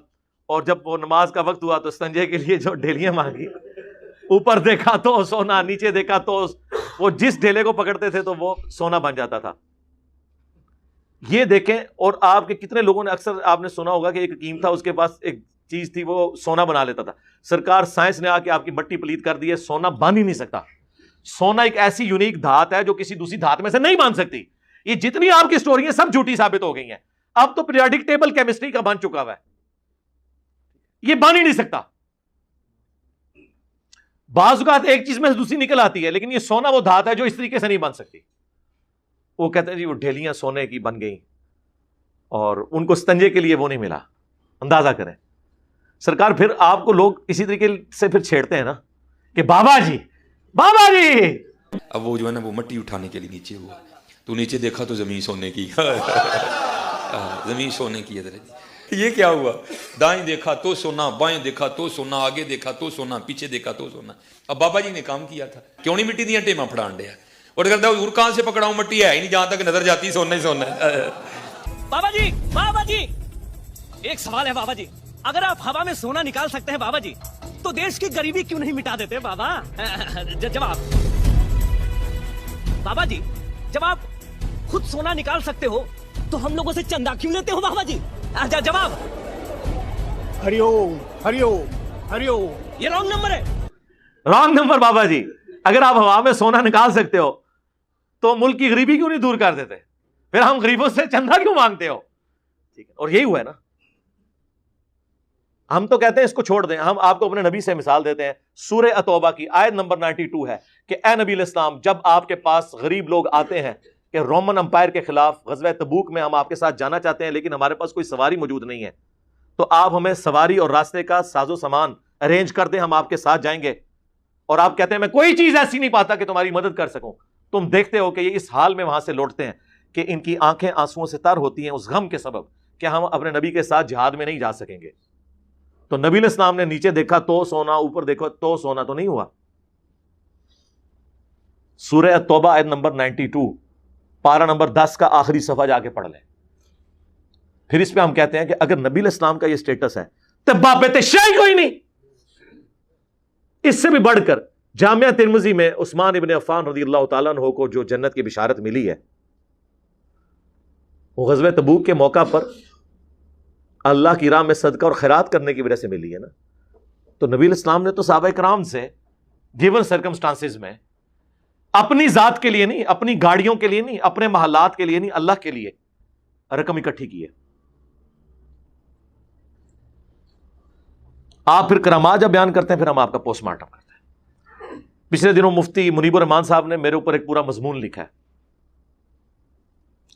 اور جب وہ نماز کا وقت ہوا تو استنجے کے لیے جو ڈھیلیاں مانگی, اوپر دیکھا تو سونا, نیچے دیکھا تو وہ جس ڈھیلے کو پکڑتے تھے تو وہ سونا بن جاتا تھا. یہ دیکھیں. اور آپ کے کتنے لوگوں نے, اکثر آپ نے سنا ہوگا کہ ایک حکیم تھا, اس کے پاس ایک چیز تھی وہ سونا بنا لیتا تھا. سرکار سائنس نے آ کے آپ کی مٹی پلیت کر دی ہے, سونا بن ہی نہیں سکتا. سونا ایک ایسی یونیک دھات ہے جو کسی دوسری دھات میں سے نہیں بن سکتی. یہ جتنی آپ کی سٹوری ہیں سب جھوٹی ثابت ہو گئی ہیں. اب تو پیریوڈک ٹیبل کیمسٹری کا بن چکا ہوا ہے, یہ بن ہی نہیں سکتا. بعض اوقات ایک چیز میں سے دوسری نکل آتی ہے, لیکن یہ سونا وہ دھات ہے جو اس طریقے سے نہیں بن سکتی. وہ کہتے ہیں جی وہ ڈھیلیاں سونے کی بن گئیں, اور ان کو استنجے کے لیے وہ نہیں ملا. اندازہ کریں سرکار. پھر آپ کو لوگ اسی طریقے سے پھر چھیڑتے ہیں نا کہ بابا جی بابا جی. اب وہ جو ہے نا وہ مٹی اٹھانے کے لیے نیچے ہوا, تو نیچے دیکھا تو زمین سونے کی, زمین سونے کی حضرت. یہ کیا ہوا؟ دائیں دیکھا تو سونا, بائیں دیکھا تو سونا, آگے دیکھا تو سونا, پیچھے دیکھا تو سونا. اب بابا جی نے کام کیا تھا, کیوں نہیں مٹی دیا ٹیما پھڑان دیا, اور کرتا حضور کہاں سے پکڑاؤں, مٹی ہے ہی نہیں, جہاں تک نظر جاتی سونا ہی سونا ہے. بابا جی ایک سوال ہے بابا جی, اگر آپ ہوا میں سونا نکال سکتے ہیں بابا جی تو دیش کی غریبی کیوں نہیں مٹا دیتے بابا؟ جواب بابا جی, جب آپ خود سونا نکال سکتے ہو تو ہم لوگوں سے چندہ کیوں لیتے ہو بابا جی؟ جواب ہری اوم ہری اوم ہری اوم. یہ رانگ نمبر ہے. رانگ نمبر بابا جی. اگر آپ ہوا میں سونا نکال سکتے ہو تو ملک کی غریبی کیوں نہیں دور کر دیتے؟ پھر ہم غریبوں سے چندہ کیوں مانگتے ہو؟ ٹھیک ہے, اور یہی ہوا ہے نا. ہم تو کہتے ہیں اس کو چھوڑ دیں, ہم آپ کو اپنے نبی سے مثال دیتے ہیں. سورہ التوبہ کی آیت نمبر 92 ہے کہ اے نبی علیہ السلام, جب آپ کے پاس غریب لوگ آتے ہیں کہ رومن امپائر کے خلاف غزوہ تبوک میں ہم آپ کے ساتھ جانا چاہتے ہیں لیکن ہمارے پاس کوئی سواری موجود نہیں ہے, تو آپ ہمیں سواری اور راستے کا ساز و سامان ارینج کر دیں, ہم آپ کے ساتھ جائیں گے. اور آپ کہتے ہیں میں کوئی چیز ایسی نہیں پاتا کہ تمہاری مدد کر سکوں. تم دیکھتے ہو کہ یہ اس حال میں وہاں سے لوٹتے ہیں کہ ان کی آنکھیں آنسوؤں سے تر ہوتی ہیں اس غم کے سبب کہ ہم اپنے نبی کے ساتھ جہاد میں نہیں جا سکیں گے. تو نبی علیہ السلام نے نیچے دیکھا تو سونا, اوپر دیکھو تو سونا, تو نہیں ہوا. سورہ التوبہ آیت نمبر 92 پارہ نمبر 10 کا آخری صفحہ جا کے پڑھ لیں. پھر اس پہ ہم کہتے ہیں کہ اگر نبی علیہ السلام کا یہ سٹیٹس ہے تو بابت شیعی کوئی نہیں. اس سے بھی بڑھ کر جامعہ ترمذی میں عثمان ابن عفان رضی اللہ تعالیٰ عنہ کو جو جنت کی بشارت ملی ہے وہ غزوہ تبوک کے موقع پر اللہ کی راہ میں صدقہ اور خیرات کرنے کی وجہ سے ملی ہے نا. تو نبی علیہ السلام نے تو صحابہ کرام سے گیون سرکمسٹانسز میں اپنی ذات کے لیے نہیں, اپنی گاڑیوں کے لیے نہیں, اپنے محلات کے لیے نہیں, اللہ کے لیے رقم اکٹھی کی ہے. آپ پھر کرامات جب بیان کرتے ہیں پھر ہم آپ کا پوسٹ مارٹم کرتے ہیں. پچھلے دنوں مفتی منیب الرحمان صاحب نے میرے اوپر ایک پورا مضمون لکھا ہے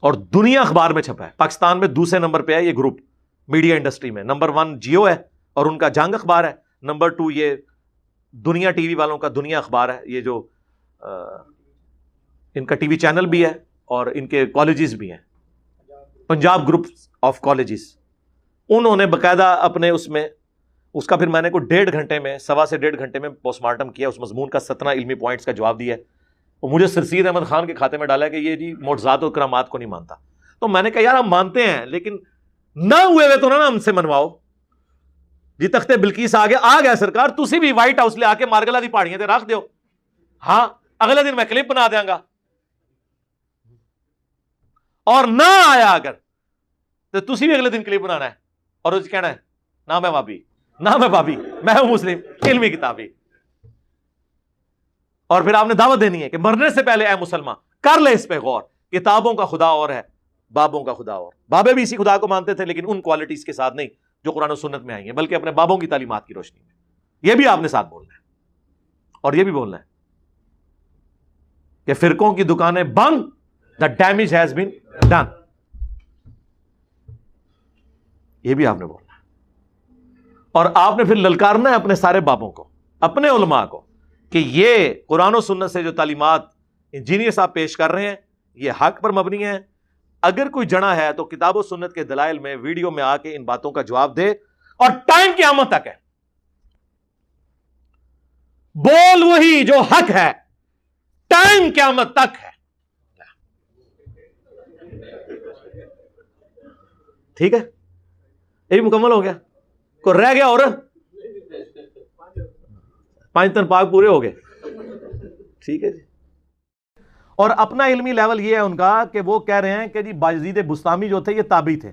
اور دنیا اخبار میں چھپا ہے. پاکستان میں دوسرے نمبر پہ ہے یہ گروپ میڈیا انڈسٹری میں. نمبر 1 جیو ہے اور ان کا جنگ اخبار ہے. نمبر 2 یہ دنیا ٹی وی والوں کا دنیا اخبار ہے. یہ جو ان کا ٹی وی چینل بھی ہے اور ان کے کالجز بھی ہیں, پنجاب گروپ آف کالجز. انہوں نے باقاعدہ اپنے اس کا پھر میں نے کوئی 1.5 گھنٹے میں 1.25 سے 1.5 گھنٹے میں پوسٹ مارٹم کیا. اس مضمون کا 17 علمی پوائنٹس کا جواب دیا ہے. اور مجھے سرسید احمد خان کے کھاتے میں ڈالا ہے کہ یہ جی معجزات و کرامات کو نہیں مانتا. تو میں نے کہا یار ہم مانتے ہیں لیکن نہ ہوئے ہوئے تو نہ ہم سے منواؤ. جی تختے بلقیس آ گیا سرکار, تسی بھی وائٹ ہاؤس لے آ کے مارگلا دی پہاڑیاں تے رکھ دیو, ہاں اگلے دن میں کلپ بنا دیاں گا. اور نہ آیا اگر تو تسی بھی اگلے دن کلپ بنانا ہے اور اس کہنا ہے نہ میں بابی نہ میں بابی, میں ہوں مسلم علمی کتابی. اور پھر آپ نے دعوت دینی ہے کہ مرنے سے پہلے اے مسلمان کر لے اس پہ غور. کتابوں کا خدا اور ہے, بابوں کا خدا اور. بابے بھی اسی خدا کو مانتے تھے لیکن ان کوالٹیز کے ساتھ نہیں جو قرآن و سنت میں آئی ہیں, بلکہ اپنے بابوں کی تعلیمات کی روشنی میں. یہ بھی آپ نے ساتھ بولنا ہے اور یہ بھی بولنا ہے کہ فرقوں کی دکانیں بند, the damage has been done. یہ بھی آپ نے بولنا ہے. اور آپ نے پھر للکارنا ہے اپنے سارے بابوں کو, اپنے علماء کو, کہ یہ قرآن و سنت سے جو تعلیمات انجینئر صاحب پیش کر رہے ہیں یہ حق پر مبنی ہے. اگر کوئی جنا ہے تو کتاب و سنت کے دلائل میں ویڈیو میں آ کے ان باتوں کا جواب دے. اور ٹائم قیامت تک ہے, بول وہی جو حق ہے, ٹائم قیامت تک ہے. ٹھیک ہے, یہ مکمل ہو گیا. کو رہ گیا اور 5 تن پاک پورے ہو گئے. ٹھیک ہے جی. اور اپنا علمی لیول یہ ہے ان کا کہ وہ کہہ رہے ہیں کہ جی بایزید بستامی جو تھے یہ تابعی تھے.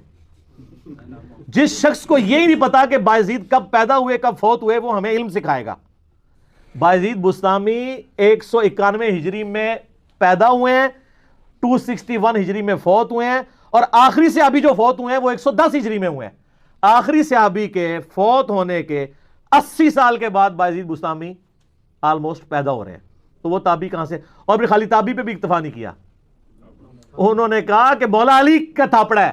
جس شخص کو یہ نہیں پتا کہ بایزید کب پیدا ہوئے کب فوت ہوئے وہ ہمیں علم سکھائے گا. بایزید بستامی 191 ہجری میں پیدا ہوئے ہیں, 261 ہجری میں فوت ہوئے ہیں, اور آخری صحابی جو فوت ہوئے ہیں وہ 110 ہجری میں ہوئے ہیں. آخری صحابی کے فوت ہونے کے 80 سال کے بعد بایزید بستامی آلموسٹ پیدا ہو رہے ہیں. تو وہ تابعی کہاں سے؟ اور پھر خالی تابعی پہ بھی اکتفا نہیں کیا, انہوں نے کہا کہ مولا علی کا تھاپڑا ہے.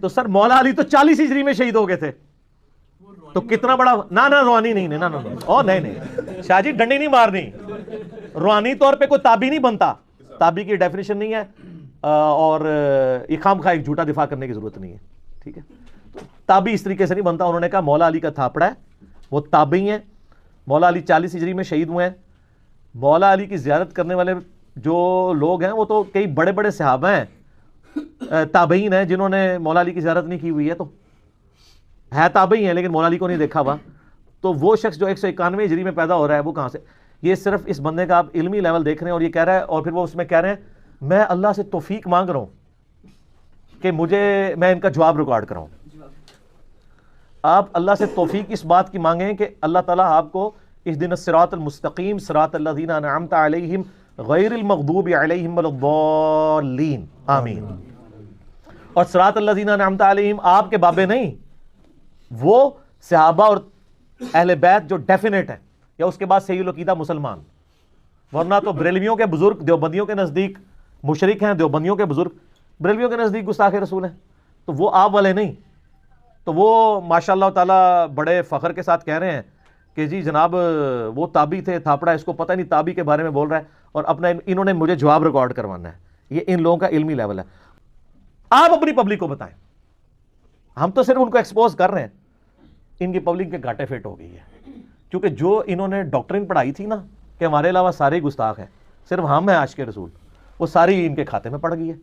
تو سر مولا علی تو 40 ہجری میں شہید ہو گئے تھے, تو کتنا بڑا نہ روحانی نہیں نہیں شاہ جی ڈنڈی نہیں مارنی, روحانی طور پہ کوئی تابعی نہیں بنتا, تابعی کی ڈیفینیشن نہیں ہے, اور یہ خام خواہ ایک جھوٹا دفاع کرنے کی ضرورت نہیں ہے. ٹھیک ہے, تابعی اس طریقے سے نہیں بنتا. انہوں نے کہا مولا علی کا تھاپڑا ہے, وہ تابعی ہیں. مولا علی 40 ہجری میں شہید ہوئے ہیں. مولا علی کی زیارت کرنے والے جو لوگ ہیں وہ تو کئی بڑے بڑے صحابہ ہیں, تابعین ہیں جنہوں نے مولا علی کی زیارت نہیں کی ہوئی ہے, تو ہے تابعی ہیں لیکن مولا علی کو نہیں دیکھا ہوا. تو وہ شخص جو 191 ہجری میں پیدا ہو رہا ہے وہ کہاں سے؟ یہ صرف اس بندے کا آپ علمی لیول دیکھ رہے ہیں اور یہ کہہ رہا ہے, اور پھر وہ اس میں کہہ رہے ہیں میں اللہ سے توفیق مانگ رہا ہوں کہ میں ان کا جواب ریکارڈ کراؤں. آپ اللہ سے توفیق اس بات کی مانگیں کہ اللہ تعالیٰ آپ کو اس دن الصراط المستقیم صراط الذین انعمت علیہم غیر المغضوب علیہم ولا الضالین آمین. اور صراط الذین انعمت علیہم آپ کے بابے نہیں, وہ صحابہ اور اہل بیت جو ڈیفینیٹ ہے, یا اس کے بعد صحیح العقیدہ مسلمان. ورنہ تو بریلویوں کے بزرگ دیوبندیوں کے نزدیک مشرک ہیں, دیوبندیوں کے بزرگ بریلویوں کے نزدیک گستاخ رسول ہیں, تو وہ آپ والے نہیں. تو وہ ماشاء اللہ تعالیٰ بڑے فخر کے ساتھ کہہ رہے ہیں کہ جی جناب وہ تابعی تھے, تھاپڑا اس کو پتہ نہیں تابعی کے بارے میں بول رہا ہے, اور اپنا انہوں نے مجھے جواب ریکارڈ کروانا ہے. یہ ان لوگوں کا علمی لیول ہے. آپ اپنی پبلک کو بتائیں, ہم تو صرف ان کو ایکسپوز کر رہے ہیں. ان کی پبلک کے گھاٹے فٹ ہو گئی ہے, کیونکہ جو انہوں نے ڈاکٹرین پڑھائی تھی نا کہ ہمارے علاوہ سارے گستاخ ہیں, صرف ہم ہیں عاشق رسول, وہ ساری ان کے کھاتے میں پڑ گئی ہے.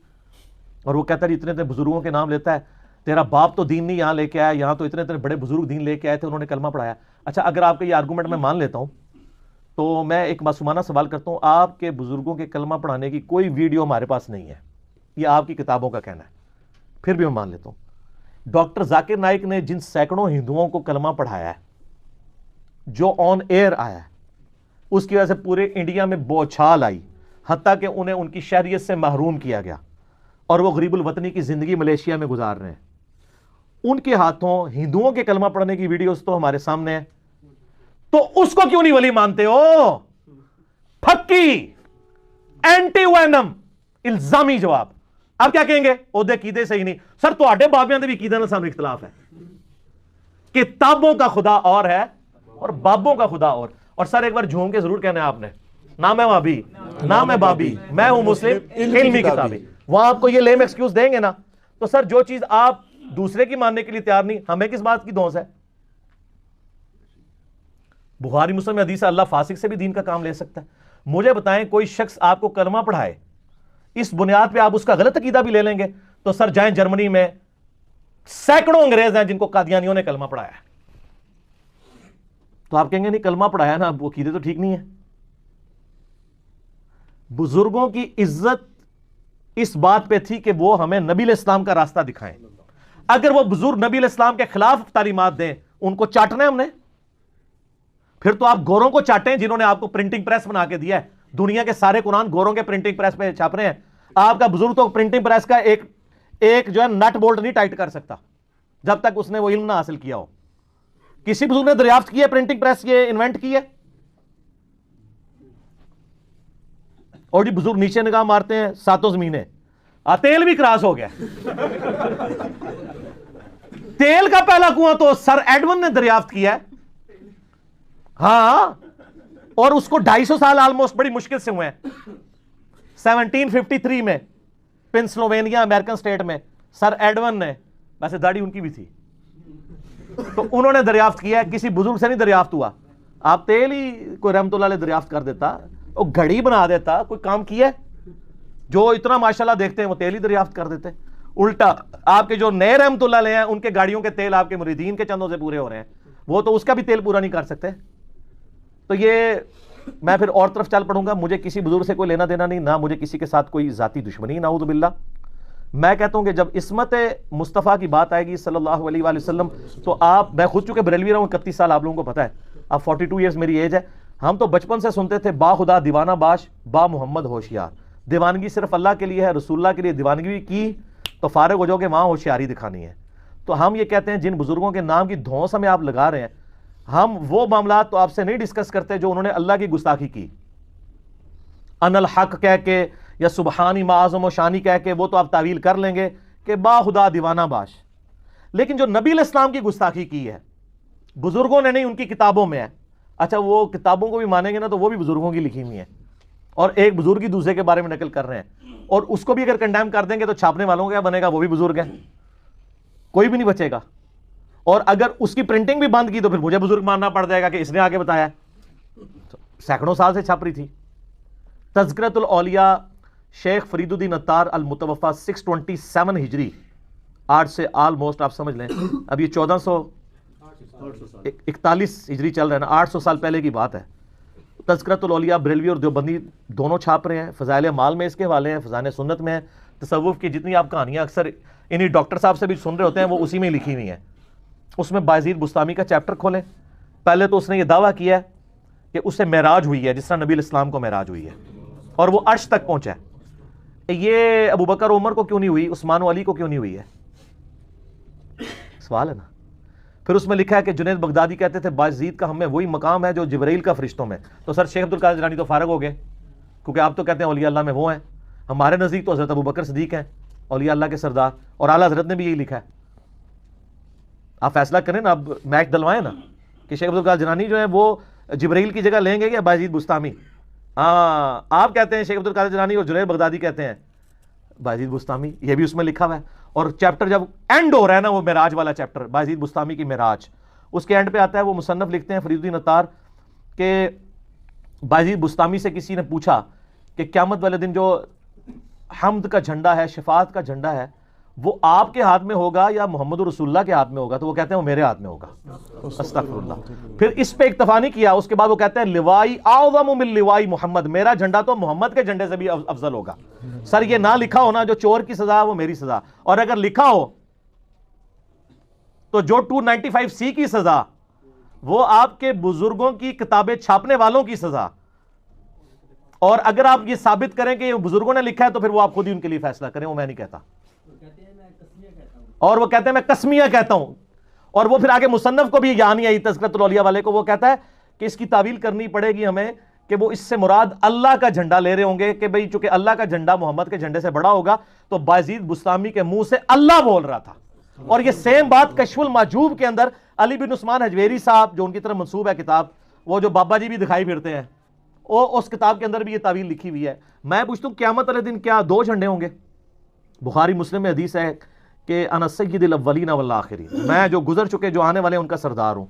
اور وہ کہتا ہے اتنے اتنے بزرگوں کے نام لیتا ہے, تیرا باپ تو دین نہیں یہاں لے کے آیا, یہاں تو اتنے اتنے بڑے بزرگ دین لے کے آئے تھے, انہوں نے کلمہ پڑھایا. اچھا اگر آپ کا یہ آرگومنٹ میں مان لیتا ہوں تو میں ایک معصومانہ سوال کرتا ہوں, آپ کے بزرگوں کے کلمہ پڑھانے کی کوئی ویڈیو ہمارے پاس نہیں ہے, یہ آپ کی کتابوں کا کہنا ہے, پھر بھی میں مان لیتا ہوں. ڈاکٹر ذاکر نائک نے جن سینکڑوں ہندوؤں کو کلمہ پڑھایا ہے, جو آن ایئر آیا ہے, اس کی وجہ سے پورے انڈیا میں بوچھال آئی, حتیٰ کہ انہیں ان کی شہریت سے محروم کیا گیا, اور وہ غریب الوطنی کی زندگی ملیشیا میں گزار رہے ہیں. ان کے ہاتھوں ہندوؤں کے کلمہ پڑھنے کی ویڈیوز تو ہمارے سامنے ہیں, تو اس کو کیوں نہیں ولی مانتے ہو؟ پھکی اینٹی وینم الزامی جواب. اب کیا کہیں گے؟ عہدے قیدے صحیح نہیں. سر تو آڈے بابیاں دے بھی قیدے نال سانو اختلاف ہے. کتابوں کا خدا اور ہے اور بابوں کا خدا اور سر ایک بار جھوم کے ضرور کہنا ہے آپ نے, نہ میں وابی نہ میں بابی, میں ہوں مسلم علمی کتابی. وہاں آپ کو یہ لیم ایکسکیوز دیں گے نا, تو سر جو چیز آپ دوسرے کی ماننے کے لیے تیار نہیں, ہمیں کس بات کی دھونس ہے؟ بخاری مسلم میں حدیث ہے اللہ فاسق سے بھی دین کا کام لے سکتا ہے. مجھے بتائیں کوئی شخص آپ کو کلمہ پڑھائے, اس بنیاد پہ آپ اس کا غلط عقیدہ بھی لے لیں گے؟ تو سر جائیں جرمنی میں سینکڑوں انگریز ہیں جن کو قادیانیوں نے کلمہ پڑھایا ہے, تو آپ کہیں گے نہیں کلمہ پڑھایا نا, وہ عقیدے تو ٹھیک نہیں ہے. بزرگوں کی عزت اس بات پہ تھی کہ وہ ہمیں نبی علیہ السلام کا راستہ دکھائیں. اگر وہ بزرگ نبی علیہ السلام کے خلاف تعلیمات دیں, ان کو چاٹنا ہے ہم نے, پھر تو آپ گوروں کو چاٹیں جنہوں نے آپ کو پرنٹنگ پریس بنا کے دیا ہے. دنیا کے سارے قرآن گوروں کے پرنٹنگ پریس پہ چھاپ رہے ہیں. آپ کا بزرگ تو پرنٹنگ پریس کا ایک جو ہے نٹ بولٹ نہیں ٹائٹ کر سکتا جب تک اس نے وہ علم نہ حاصل کیا ہو. کسی بزرگ نے دریافت کی ہے پرنٹنگ پریس یہ انوینٹ کی ہے؟ اور جی بزرگ نیچے نگاہ مارتے ہیں ساتوں زمینیں, تیل بھی کراس ہو گیا. تیل کا پہلا کنواں تو سر ایڈون نے دریافت کیا ہے, ہاں, اور اس کو 250 سال آلموسٹ بڑی مشکل سے ہوئے ہیں. 1753 میں پنسلوینیا امریکن سٹیٹ میں سر ایڈون نے, ویسے داڑھی ان کی بھی تھی, تو انہوں نے دریافت کیا ہے, کسی بزرگ سے نہیں دریافت ہوا. آپ تیل ہی کوئی رحمت اللہ علیہ دریافت کر دیتا, وہ گھڑی بنا دیتا, کوئی کام کیا ہے؟ جو اتنا ماشاءاللہ دیکھتے ہیں وہ تیل ہی دریافت کر دیتے. الٹا آپ کے جو نئے رحمت اللہ علیہ ہیں ان کے گاڑیوں کے تیل آپ کے مریدین کے چندوں سے پورے ہو رہے ہیں, وہ تو اس کا بھی تیل پورا نہیں کر سکتے. تو یہ میں پھر اور طرف چل پڑوں گا. مجھے کسی بزرگ سے کوئی لینا دینا نہیں, نہ مجھے کسی کے ساتھ کوئی ذاتی دشمنی, نعوذ باللہ. میں کہتا ہوں کہ جب عصمت مصطفیٰ کی بات آئے گی صلی اللہ علیہ وآلہ وسلم, تو آپ, میں خود چونکہ بریلوی رہا ہوں 31 سال, آپ لوگوں کو پتا ہے, اب 42 ایئرز میری ایج ہے. ہم تو بچپن سے سنتے تھے با خدا دیوانہ باش با محمد ہوشیار. دیوانگی صرف اللہ کے لیے ہے, رسول اللہ کے لیے دیوانگی کی تو فارغ ہو جاؤ کہ وہاں ہوشیاری دکھانی ہے. تو ہم یہ کہتے ہیں جن بزرگوں کے نام کی دھونس ہمیں آپ لگا رہے ہیں, ہم وہ معاملات تو آپ سے نہیں ڈسکس کرتے جو انہوں نے اللہ کی گستاخی کی, ان الحق کہہ کے یا سبحانی معظم و شانی کہہ کے, وہ تو آپ تعویل کر لیں گے کہ با خدا دیوانہ باش. لیکن جو نبی علیہ السلام کی گستاخی کی ہے بزرگوں نے نہیں, ان کی کتابوں میں ہے. اچھا وہ کتابوں کو بھی مانیں گے نا تو وہ بھی بزرگوں کی لکھی ہوئی ہیں, اور ایک بزرگ ہی دوسرے کے بارے میں نقل کر رہے ہیں, اور اس کو بھی اگر کنڈیم کر دیں گے تو چھاپنے والوں کا کیا بنے گا؟ وہ بھی بزرگ ہیں, کوئی بھی نہیں بچے گا. اور اگر اس کی پرنٹنگ بھی بند کی تو پھر مجھے بزرگ ماننا پڑ جائے گا کہ اس نے آگے بتایا. سینکڑوں سال سے چھپ رہی تھی. تذکرۃ الاولیاء شیخ فرید الدین عطار المتوفا 627 ہجری, آج سے آلموسٹ آپ سمجھ لیں اب یہ 1441 ہجری چل رہا ہے نا, 800 سال پہلے کی بات ہے. تذکرۃ الاولیاء بریلوی اور دیوبندی دونوں چھاپ رہے ہیں. فضائل اعمال میں اس کے حوالے ہیں, فضائل سنت میں ہیں. تصوف کی جتنی آپ کہانیاں اکثر انہی ڈاکٹر صاحب سے بھی سن رہے ہوتے ہیں, وہ اسی میں لکھی ہوئی ہیں. اس میں بایزید بستامی کا چیپٹر کھولیں. پہلے تو اس نے یہ دعویٰ کیا ہے کہ اس سے معراج ہوئی ہے, جس طرح نبی علیہ السلام کو معراج ہوئی ہے, اور وہ عرش تک پہنچا ہے. یہ ابو بکر عمر کو کیوں نہیں ہوئی, عثمان و علی کو کیوں نہیں ہوئی ہے؟ سوال ہے نا. پھر اس میں لکھا ہے کہ جنید بغدادی کہتے تھے بایزید کا ہمیں وہی مقام ہے جو جبرائیل کا فرشتوں میں. تو سر شیخ عبد القادر جیلانی تو فارغ ہو گئے, کیونکہ آپ تو کہتے ہیں اولیاء اللہ میں وہ ہیں. ہمارے نزدیک تو حضرت ابو بکر صدیق ہیں اولیاء اللہ کے سردار, اور اعلیٰ حضرت نے بھی یہی لکھا ہے. آپ فیصلہ کریں نا, اب میچ دلوائیں نا کہ شیخ عبد القادر جیلانی جو ہے وہ جبرائیل کی جگہ لیں گے یا بایزید بستامی. ہاں آپ کہتے ہیں شیخ عبد القادر جیلانی, اور جنید بغدادی کہتے ہیں بایزید بستامی. یہ بھی اس میں لکھا ہوا ہے. اور چیپٹر جب اینڈ ہو رہا ہے نا, وہ معراج والا چیپٹر, بایزید بستامی کی معراج, اس کے اینڈ پہ آتا ہے, وہ مصنف لکھتے ہیں فرید الدین عطار کہ بایزید بستامی سے کسی نے پوچھا کہ قیامت والے دن جو حمد کا جھنڈا ہے، شفاعت کا جھنڈا ہے، وہ آپ کے ہاتھ میں ہوگا یا محمد رسول اللہ کے ہاتھ میں ہوگا؟ تو وہ کہتے ہیں وہ میرے ہاتھ میں ہوگا. استغفر اللہ. پھر اس پہ اکتفا نہیں کیا، اس کے بعد وہ کہتے ہیں لوائی اعظم من لوائی محمد، میرا جھنڈا تو محمد کے جھنڈے سے بھی افضل ہوگا. سر یہ نہ لکھا ہونا جو چور کی سزا وہ میری سزا، اور اگر لکھا ہو تو جو 295C کی سزا وہ آپ کے بزرگوں کی کتابیں چھاپنے والوں کی سزا. اور اگر آپ یہ ثابت کریں کہ یہ بزرگوں نے لکھا ہے تو پھر وہ آپ خود ہی ان کے لیے فیصلہ کریں، وہ میں نہیں کہتا. اور وہ کہتے ہیں میں قسمیہ کہتا ہوں. اور وہ پھر آگے مصنف کو بھی یہاں نہیں آئی تذکرۃ الاولیاء والے کو، وہ کہتا ہے کہ اس کی تعویل کرنی پڑے گی ہمیں کہ وہ اس سے مراد اللہ کا جھنڈا لے رہے ہوں گے کہ بھئی چونکہ اللہ کا جھنڈا محمد کے جھنڈے سے بڑا ہوگا تو بایزید بسطامی کے منہ سے اللہ بول رہا تھا. اور یہ سیم بات کشف المحجوب کے اندر علی بن عثمان حجویری صاحب جو ان کی طرف منسوب ہے کتاب، وہ جو بابا جی بھی دکھائی پھرتے ہیں، وہ اس کتاب کے اندر بھی یہ تعویل لکھی ہوئی ہے. میں پوچھتا ہوں قیامت والے دن کیا 2 جھنڈے ہوں گے؟ بخاری مسلم میں حدیث ہے کہ انا سید الاولین والآخرین، میں جو گزر چکے جو آنے والے ان کا سردار ہوں.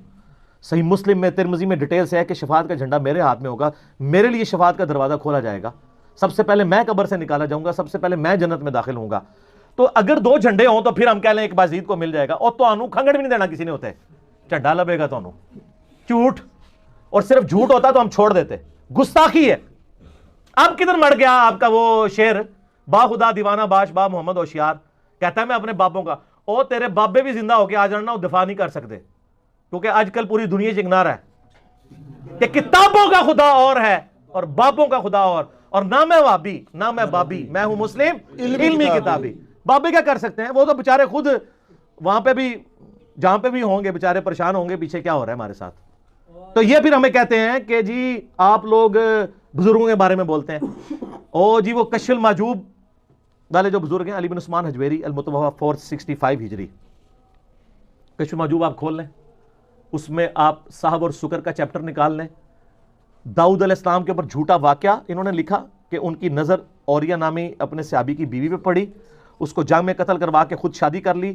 صحیح مسلم میں ترمذی میں ڈیٹیل سے ہے کہ شفاعت کا جھنڈا میرے ہاتھ میں ہوگا، میرے لیے شفاعت کا دروازہ کھولا جائے گا، سب سے پہلے میں قبر سے نکالا جاؤں گا، سب سے پہلے میں جنت میں داخل ہوں گا. تو اگر 2 جھنڈے ہوں تو پھر ہم کہہ لیں ایک بازید کو مل جائے گا، اور تو کھنگڑ بھی نہیں دینا کسی نے ہوتا ہے، جھنڈا لبے گا تو جھوٹ. اور صرف جھوٹ ہوتا تو ہم چھوڑ دیتے، گستاخی ہے. اب کدھر مر گیا آپ کا وہ شعر با خدا دیوانہ باش با محمد ہوشیار، کہتا ہے میں اپنے بابوں کا، او تیرے بابے بھی زندہ ہو کے آ جانا، وہ دفاع نہیں کر سکتے کیونکہ آج کل پوری دنیا چکنار ہے کہ کتابوں کا خدا اور ہے اور بابوں کا خدا اور نہ میں وابی نہ میں بابی، میں ہوں مسلم علمی کتابی. بابے کیا کر سکتے ہیں؟ وہ تو بےچارے خود وہاں پہ بھی جہاں پہ بھی ہوں گے بےچارے پریشان ہوں گے پیچھے کیا ہو رہا ہے ہمارے ساتھ. تو یہ پھر ہمیں کہتے ہیں کہ جی آپ لوگ بزرگوں کے بارے میں بولتے ہیں، او جی وہ کشف المحجوب والے جو بزرگ ہیں علی بن عثمان حجویری المتوفی 465 ہجری، کشف المحجوب آپ کھول لیں، اس میں آپ صاحب اور سکر کا چیپٹر نکال لیں. داؤد علیہ السلام کے اوپر جھوٹا واقعہ انہوں نے لکھا کہ ان کی نظر اوریہ نامی اپنے صحابی کی بیوی پہ پڑی، اس کو جنگ میں قتل کروا کے خود شادی کر لی.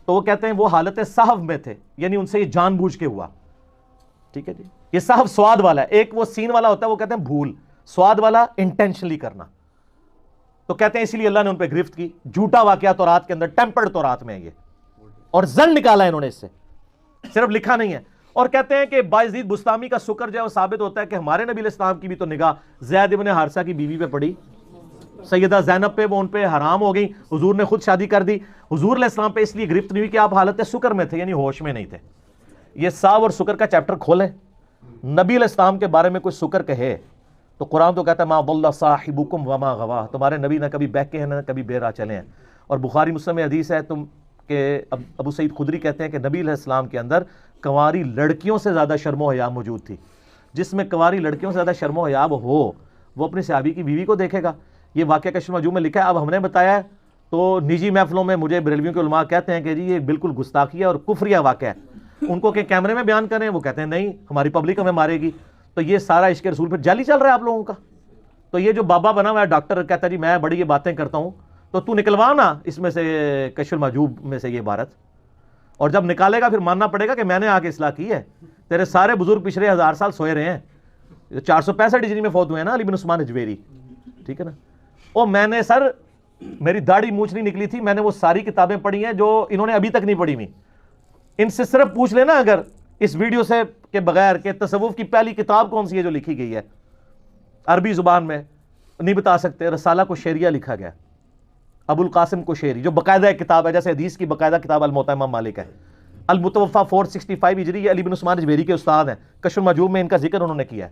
تو وہ کہتے ہیں وہ حالت صحو میں تھے، یعنی ان سے یہ جان بوجھ کے ہوا. ٹھیک ہے جی، یہ صحو سواد والا ہے، ایک وہ سین والا ہوتا ہے وہ کہتے ہیں بھول، سواد والا انٹینشنلی کرنا. تو کہتے ہیں اسی لیے اللہ نے ان پہ گرفت کی. جھوٹا واقعہ تورات کے اندر، ٹیمپرڈ تورات میں ہے یہ، اور زن نکالا ہے انہوں نے اس سے، صرف لکھا نہیں ہے. اور کہتے ہیں کہ بایزید بسطامی کا سکر جو ہے وہ ثابت ہوتا ہے کہ ہمارے نبی علیہ السلام کی بھی تو نگاہ زید ابن حارثہ کی بیوی پہ پڑی، سیدہ زینب پہ، وہ ان پہ حرام ہو گئی، حضور نے خود شادی کر دی. حضور علیہ السلام پہ اس لیے گرفت نہیں ہوئی کہ آپ حالت سکر میں تھے، یعنی ہوش میں نہیں تھے. یہ صاحب اور سکر کا چیپٹر کھولیں، نبی علیہ السلام کے بارے میں کوئی سکر کہے تو قرآن تو کہتا ہے ما ضل صاحبکم وما غوا، تمہارے نبی نہ کبھی بہکے ہیں نہ کبھی بے راہ چلے ہیں. اور بخاری مسلم میں حدیث ہے کہ ابو سعید خدری کہتے ہیں کہ نبی علیہ السلام کے اندر کنواری لڑکیوں سے زیادہ شرم و حیا موجود تھی. جس میں کنواری لڑکیوں سے زیادہ شرم و حیا ہو وہ اپنے صحابی کی بیوی کو دیکھے گا. یہ واقعہ کشف المحجوب میں لکھا ہے. اب ہم نے بتایا ہے تو نجی محفلوں میں مجھے بریلویوں کے علماء کہتے ہیں کہ جی یہ بالکل گستاخی ہے اور کفریہ واقعہ ہے. ان کو کہ کیمرے میں بیان کریں، وہ کہتے ہیں نہیں ہماری پبلک ہمیں مارے گی. تو یہ سارا عشق رسول پھر جعلی چل رہا ہے آپ لوگوں کا. تو یہ جو بابا بنا ہوا ہے ڈاکٹر کہتا ہے جی میں بڑی یہ باتیں کرتا ہوں، تو نکلوا نا اس میں سے کشف المحجوب میں سے یہ عبارت، اور جب نکالے گا پھر ماننا پڑے گا کہ میں نے آ کے اصلاح کی ہے. تیرے سارے بزرگ پچھلے 1000 سال سوئے رہے ہیں. 465 ہجری میں فوت ہوئے ہیں نا علی بن عثمان حجویری، ٹھیک ہے نا. اور میں نے سر میری داڑھی مونچھ نہیں نکلی تھی، میں نے وہ ساری کتابیں پڑھی ہیں جو انہوں نے ابھی تک نہیں پڑھی ہوئی. ان سے صرف پوچھ لینا اگر اس ویڈیو سے کے بغیر کہ تصوف کی پہلی کتاب کون سی ہے جو لکھی گئی ہے عربی زبان میں، نہیں بتا سکتے. رسالہ کو شیریہ لکھا گیا ابو القاسم کو شیری، جو باقاعدہ ایک کتاب ہے، جیسے حدیث کی باقاعدہ کتاب الموطا امام مالک ہے. المتوفی 465 ہجری، یہ علی بن عثمان حجویری کے استاد ہیں. کشف المحجوب میں ان کا ذکر انہوں نے کیا ہے.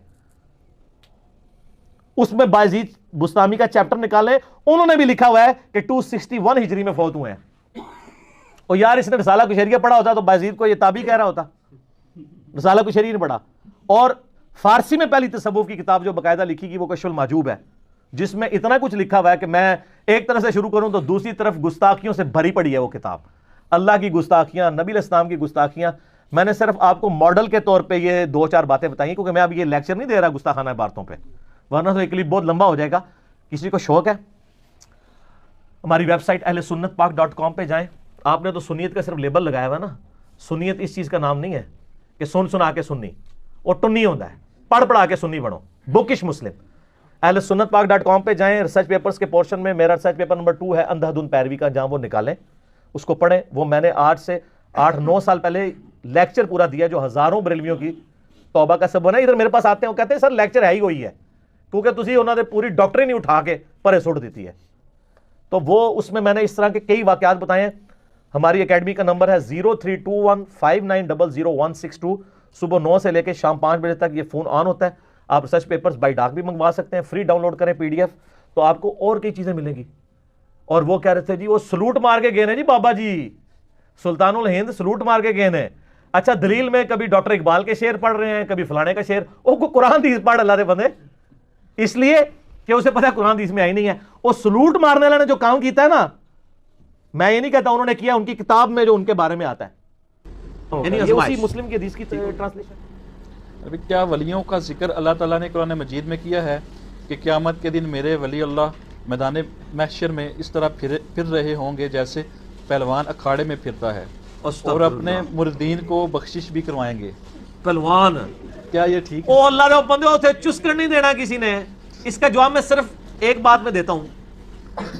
اس میں بایزید بسطامی کا چیپٹر نکالے، انہوں نے بھی لکھا ہوا ہے کہ 261 ہجری میں فوت ہوئے ہیں. اور یار اس نے رسالہ کو شیریہ پڑھا ہوتا تو بایزید کو یہ تابعی کہہ رہا ہوتا. رسالہ کو شیریہ نہیں پڑھا. اور فارسی میں پہلی تصوف کی کتاب جو باقاعدہ لکھی گئی وہ کشف المحجوب ہے، جس میں اتنا کچھ لکھا ہوا ہے کہ میں ایک طرح سے شروع کروں تو دوسری طرف گستاخیوں سے بھری پڑی ہے وہ کتاب. اللہ کی گستاخیاں، نبی علیہ السلام کی گستاخیاں. میں نے صرف آپ کو ماڈل کے طور پہ یہ 2-4 باتیں بتائی کیونکہ میں اب یہ لیکچر نہیں دے رہا گستاخانہ عبارتوں پہ، ورنہ تو ایک کلپ بہت لمبا ہو جائے گا. کسی کو شوق ہے ہماری ویب سائٹ اہلسنتپاک.com پہ جائیں. آپ نے تو سنیت کا صرف لیبل لگایا ہوا نا. سنیت اس چیز کا نام نہیں ہے کہ سن سنا کے سنی اور ٹنی ہوتا ہے، پڑھ پڑھا کے سنی بنو. بکش مسلم اہل سنت پاک .com پہ جائیں, ریسرچ پیپرز کے پورشن میں میرا ریسرچ پیپر نمبر 2 ہے اندھا دھند پیروی کا, جہاں وہ نکالیں, اس کو پڑھیں. وہ میں نے 8-9 سال پہلے لیکچر پورا دیا جو ہزاروں بریلویوں کی توبہ کا سبب بنا. ادھر میرے پاس آتے ہیں, وہ کہتے ہیں سر لیکچر ہے ہی وہی ہے, کیونکہ تسی انہوں نے پوری ڈاکٹرین ہی اٹھا کے پرے سٹ دیتی ہے. تو وہ اس میں نے اس طرح کے کئی واقعات بتائے ہیں. ہماری اکیڈمی کا نمبر ہے 032159000162. صبح 9 سے لے کے شام 5 بجے تک یہ فون آن ہوتا ہے. آپ ریسرچ پیپرز بائی ڈاک بھی منگوا سکتے ہیں, فری ڈاؤن لوڈ کریں PDF, تو آپ کو اور کئی چیزیں ملیں گی. اور وہ کہہ رہے تھے جی وہ سلوٹ مار کے گئے ہیں جی بابا جی, سلطان الہند سلوٹ مار کے گئے ہیں. اچھا دلیل میں کبھی ڈاکٹر اقبال کے شعر پڑھ رہے ہیں, کبھی فلانے کا شعر, وہ قرآن حدیث پڑھ اللہ دے بندے, اس لیے کہ اسے پتہ ہے قرآن حدیث میں آئی نہیں ہے. وہ سلوٹ مارنے والے نے جو کام کیتا ہے نا, میں یہ نہیں کہتا انہوں نے کیا, ان کی کتاب میں جو ان کے بارے میں آتا ہے, یہ اسی مسلم کی حدیث کی ٹرانسلیشن. ابھی کیا ولیوں کا ذکر اللہ تعالیٰ نے قرآن مجید میں کیا ہے کہ قیامت کے دن میرے ولی اللہ میدان محشر میں اس طرح پھر رہے ہوں گے جیسے پہلوان اکھاڑے میں پھرتا ہے, اور اپنے مردین کو بخشش بھی کروائیں گے. پہلوان کیا یہ ٹھیک ہے؟ او اللہ نے بندے اسے چسکر نہیں دینا کسی نے. اس کا جواب میں صرف ایک بات میں دیتا ہوں.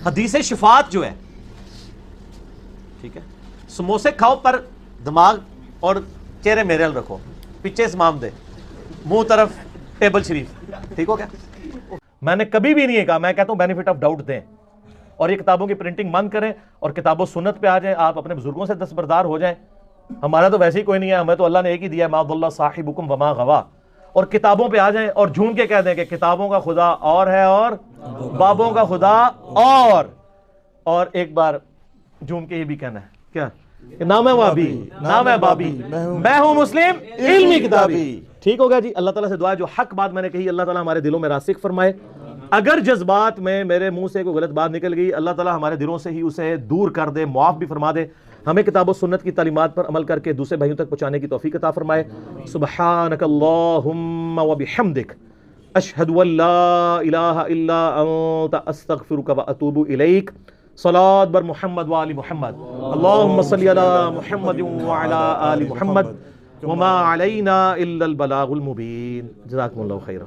حدیث شفاعت جو ہے, ٹھیک ہے, سموسے کھاؤ پر دماغ اور چہرے میرے ال رکھو, پیچھے اسمام دے, منہ طرف ٹیبل شریف, ٹھیک ہو گیا. میں نے کبھی بھی نہیں کہا, میں کہتا ہوں بینیفٹ آف ڈاؤٹ دیں, اور یہ کتابوں کی پرنٹنگ بند کریں, اور کتاب و سنت پہ آ جائیں, آپ اپنے بزرگوں سے دستبردار ہو جائیں. ہمارا تو ویسے ہی کوئی نہیں ہے, ہمیں تو اللہ نے ایک ہی دیا ہے, ما ضل صاحبکم وما غوا. اور کتابوں پہ آ جائیں اور جھوم کے کہہ دیں کہ کتابوں کا خدا اور ہے اور بابوں کا خدا اور ایک بار جھوم کے یہ بھی کہنا ہے کیا, نہ میں وابی نہ میں بابی, میں ہوں مسلم علمی کتابی. ٹھیک ہوگا جی. اللہ تعالیٰ سے دعا ہے جو حق بات میں نے کہی اللہ تعالیٰ ہمارے دلوں میں راسخ فرمائے. اگر جذبات میں میرے منہ سے کوئی غلط بات نکل گئی, اللہ تعالیٰ ہمارے دلوں سے ہی اسے دور کر دے, معاف بھی فرما دے. ہمیں کتاب و سنت کی تعلیمات پر عمل کر کے دوسرے بھائیوں تک پہنچانے کی توفیق عطا فرمائے. سبحانک اللہم و بحمدک اشہد ان لا الہ الا انت استغفرک و اتوب الیک. صلاة بر محمد و آل محمد. اللہم صلی علی محمد و علی آل محمد وما علینا الا البلاغ المبین. جزاکم اللہ خیرا.